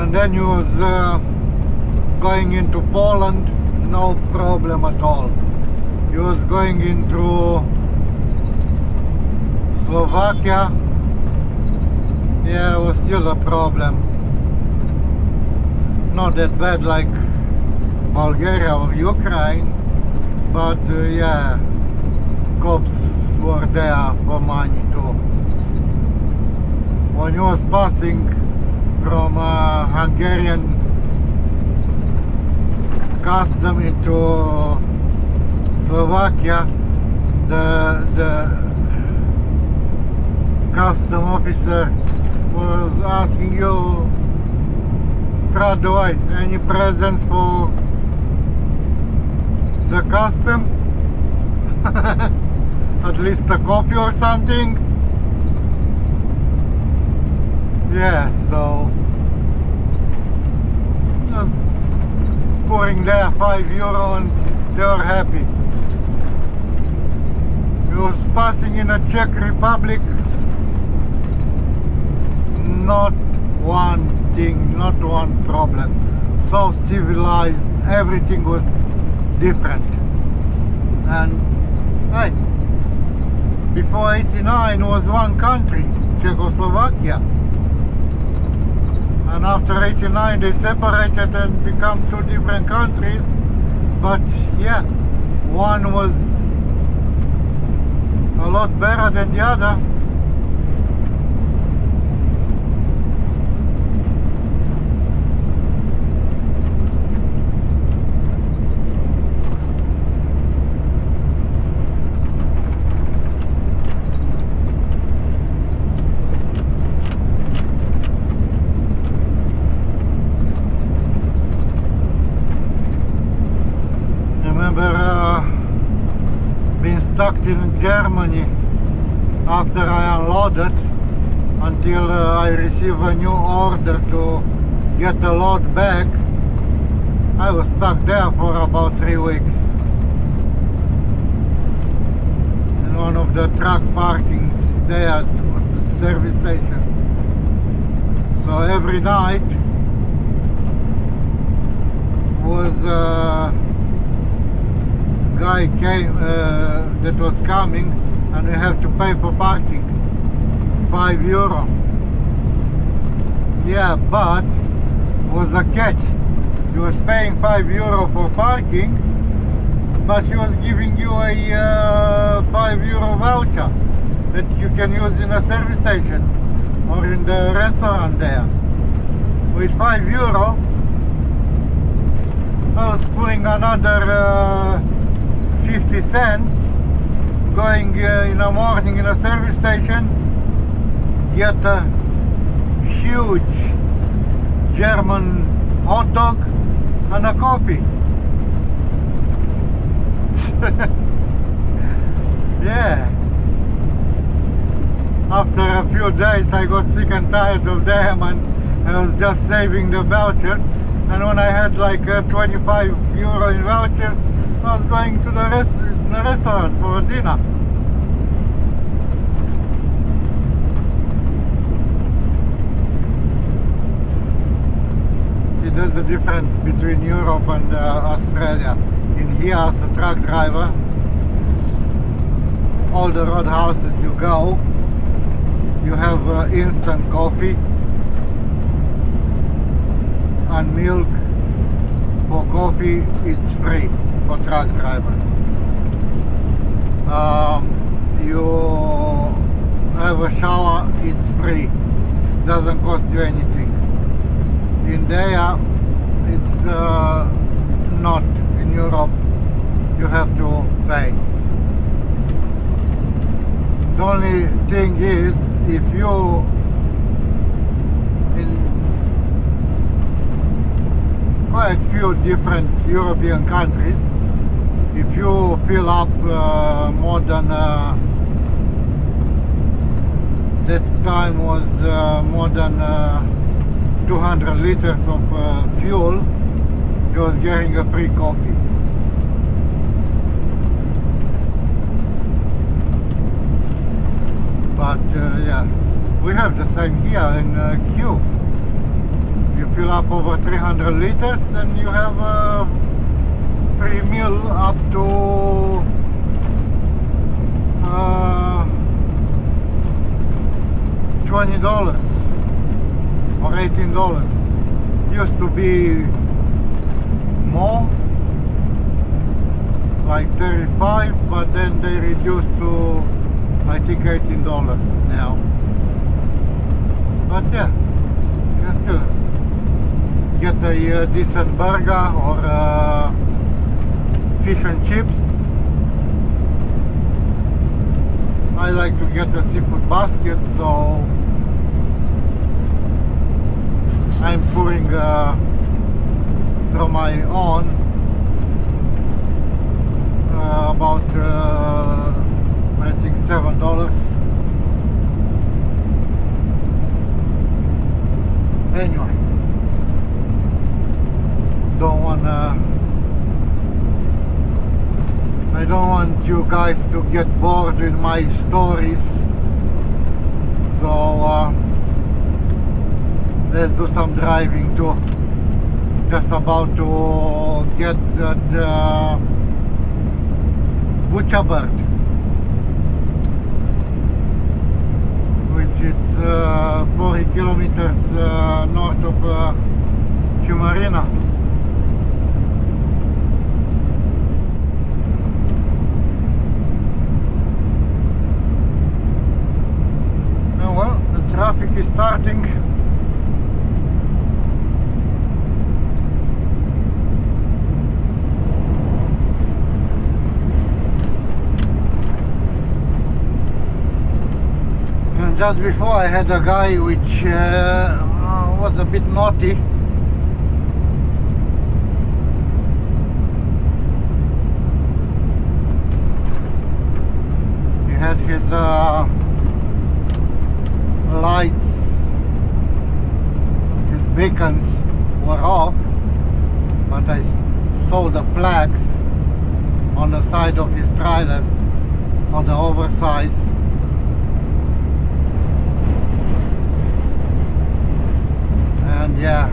And then you was going into Poland, no problem at all. You was going into Slovakia, yeah, it was still a problem. Not that bad like Bulgaria or Ukraine, but yeah, cops were there for money too. When you was passing from Hungarian custom into Slovakia, the custom officer was asking you straight away, any presents for the custom? At least a copy or something? Yeah, so just pouring there 5 euro and they were happy. He was passing in a Czech Republic, not one thing, not one problem. So civilized, everything was different. And hey, before 89 was one country, Czechoslovakia. And after 89 they separated and become two different countries. But yeah, one was a lot better than the other. Been stuck in Germany after I unloaded until I receive a new order to get the load back. I was stuck there for about 3 weeks in one of the truck parkings there. It was a service station. So every night was guy came that was coming, and we have to pay for parking €5. Yeah, but was a catch. He was paying €5 for parking, but he was giving you a €5 voucher that you can use in a service station or in the restaurant there. With €5 I was putting another 50 cents, going in the morning in a service station, get a huge German hot dog and a coffee. Yeah. After a few days I got sick and tired of them, and I was just saving the vouchers, and when I had like €25 in vouchers, I was going to the restaurant for dinner. See, there's a difference between Europe and Australia. In here, as a truck driver, all the roadhouses you go, you have instant coffee and milk. For coffee, it's free for truck drivers. You have a shower, it's free, doesn't cost you anything. In there, it's not. In Europe, you have to pay. The only thing is, if you in quite few different European countries, if you fill up more than that time was more than 200 liters of fuel, you was getting a free coffee. But yeah, we have the same here in Q. You fill up over 300 liters and you have a free meal up to $20 or $18. Used to be more, like 35, but then they reduced to I think $18 now. But yeah, you can still get a decent burger or fish and chips. I like to get a seafood basket, so I'm pouring from my own about I think $7. Anyway, I don't want you guys to get bored with my stories, so let's do some driving too. Just about to get the Butcherbird. It's 40 kilometers north of Fiumarina. Oh well, the traffic is starting. Just before I had a guy which was a bit naughty. He had his lights, his beacons were off, but I saw the flags on the side of his trailers for the oversize. And yeah,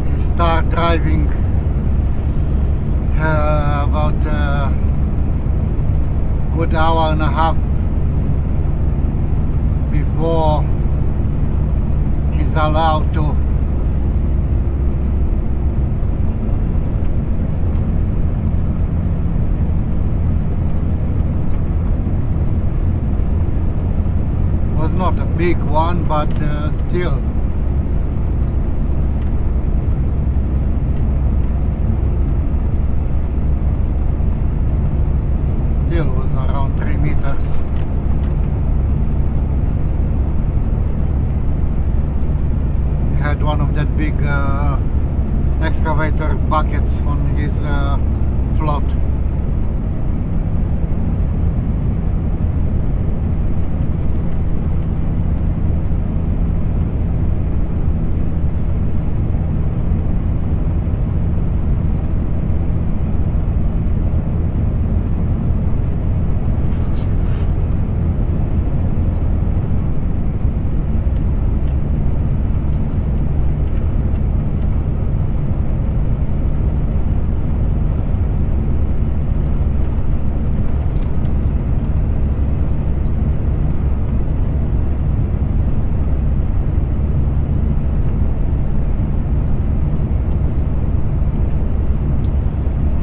he started driving about a good hour and a half before he's allowed to. Was not a big one, but still. Still was around 3 meters. He had one of that big excavator buckets on his float.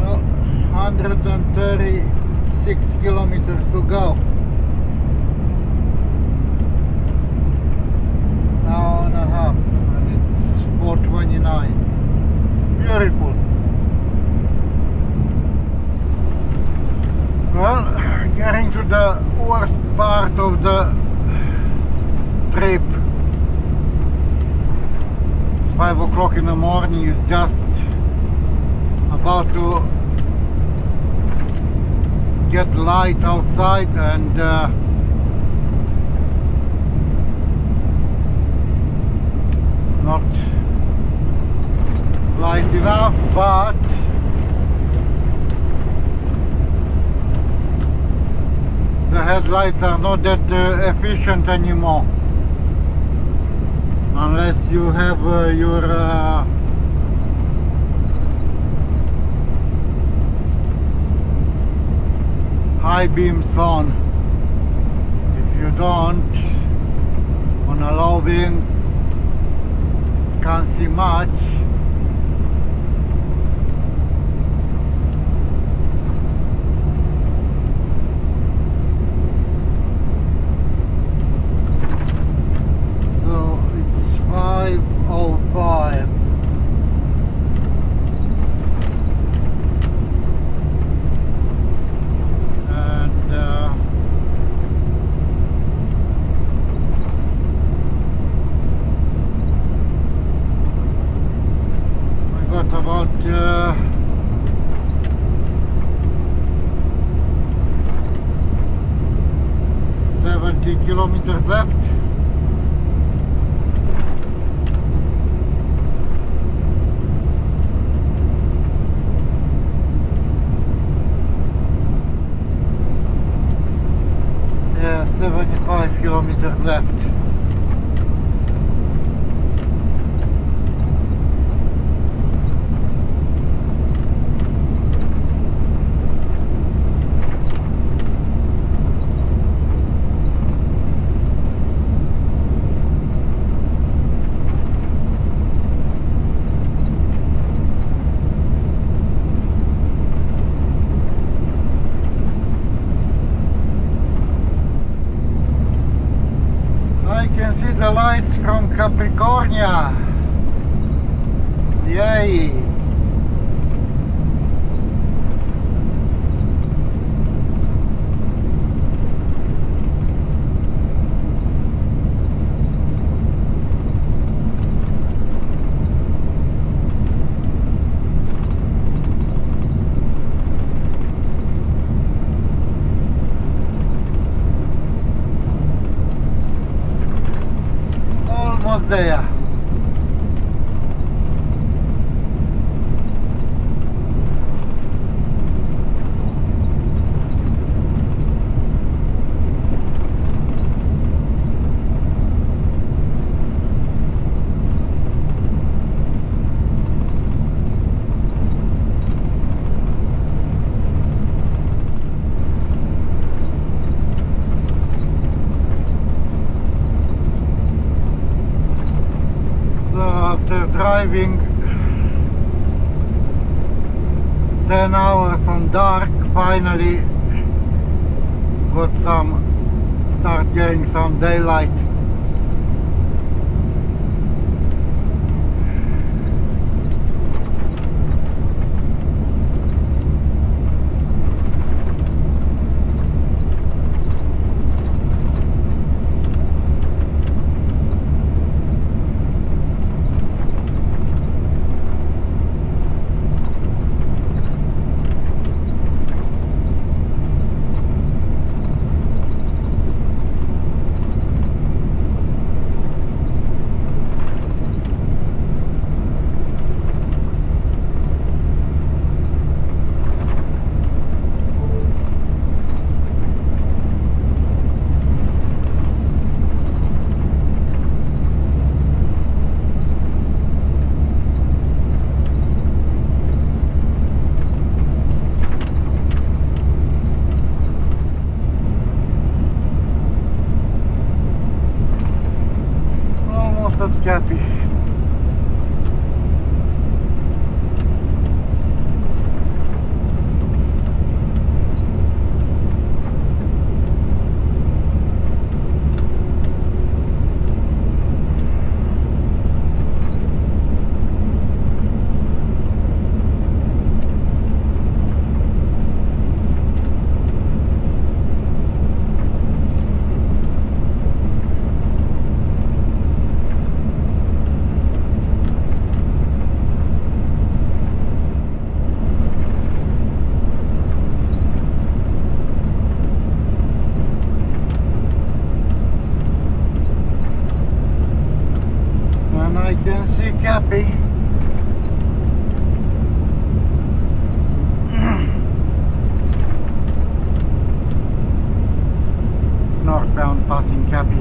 Well, 136 kilometers to go. Hour and a half, and it's 4:29. Beautiful. Well, getting to the worst part of the trip. It's 5 o'clock in the morning. It's just about to get light outside, and it's not light enough, but the headlights are not that efficient anymore, unless you have your high beams on. If you don't, on a low beam, can't see much. So it's 5:05. About 70 kilometers left. Yeah, 75 kilometers left. the lights from Capricornia. Yay! Almost there. After driving 10 hours on dark, finally start getting some daylight. Almost at Cappy. And I can see Cappy. Northbound passing Cappy.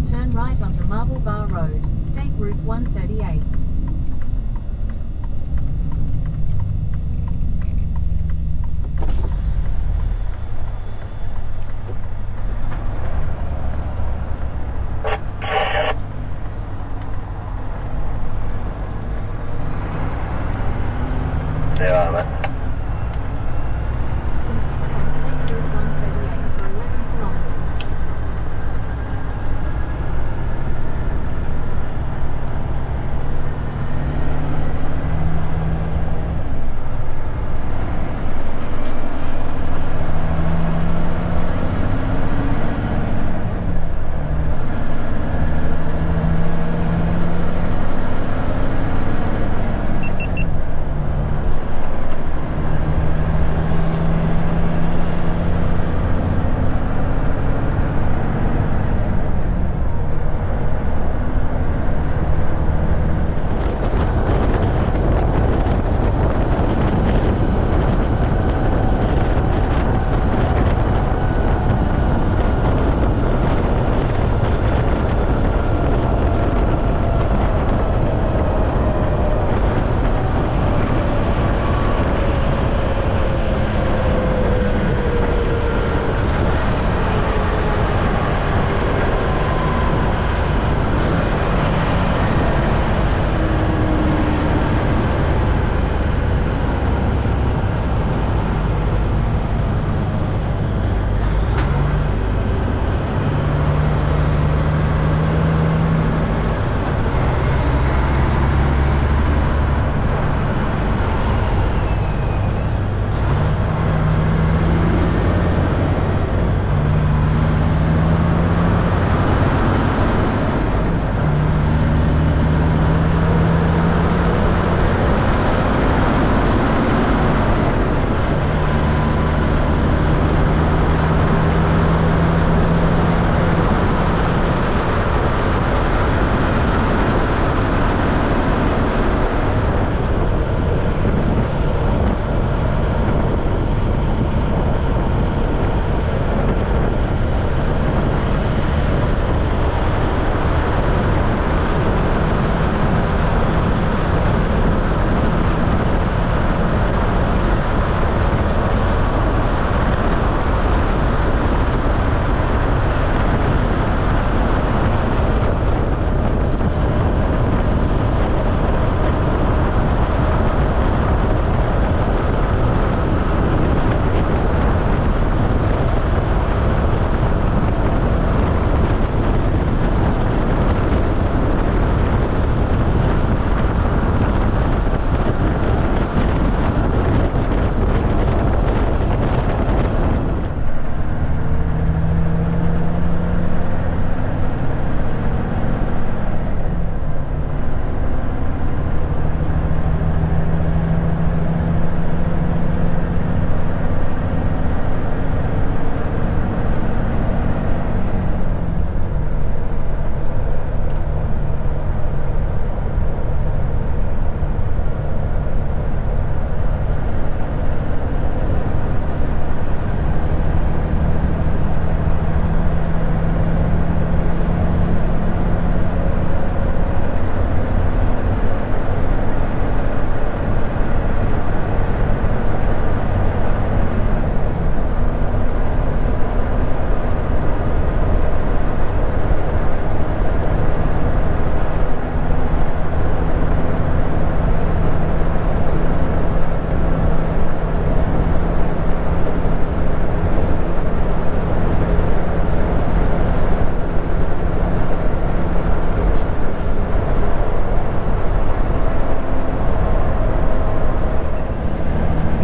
Turn right onto Marble Bar Road, State Route 138. There are, man. Continue on State Route 138 for 11 kilometers.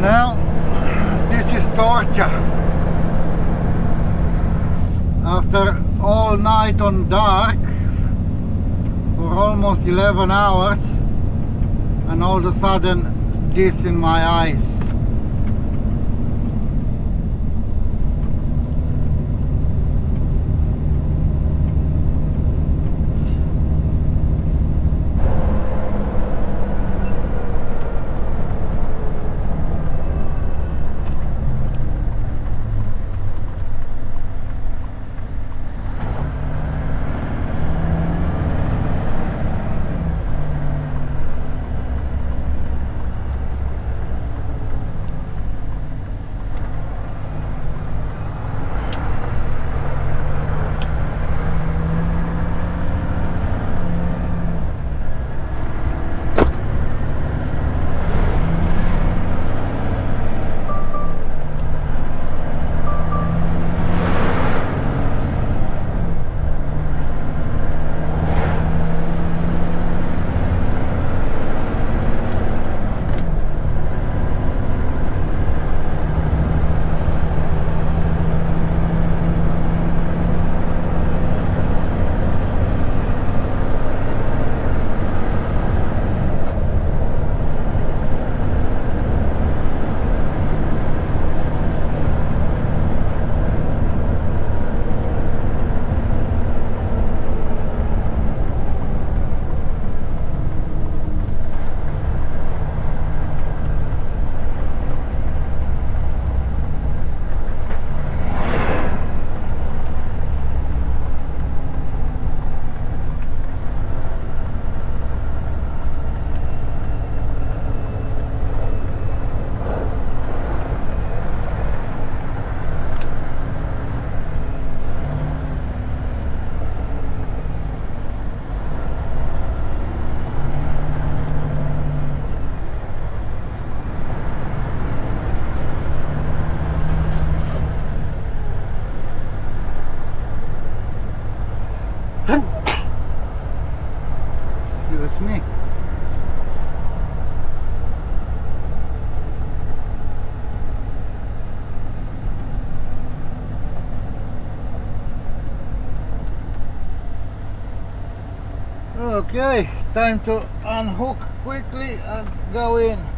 Now, this is torture. After all night on dark, for almost 11 hours, and all of a sudden, this in my eyes. Excuse me. Okay, time to unhook quickly and go in.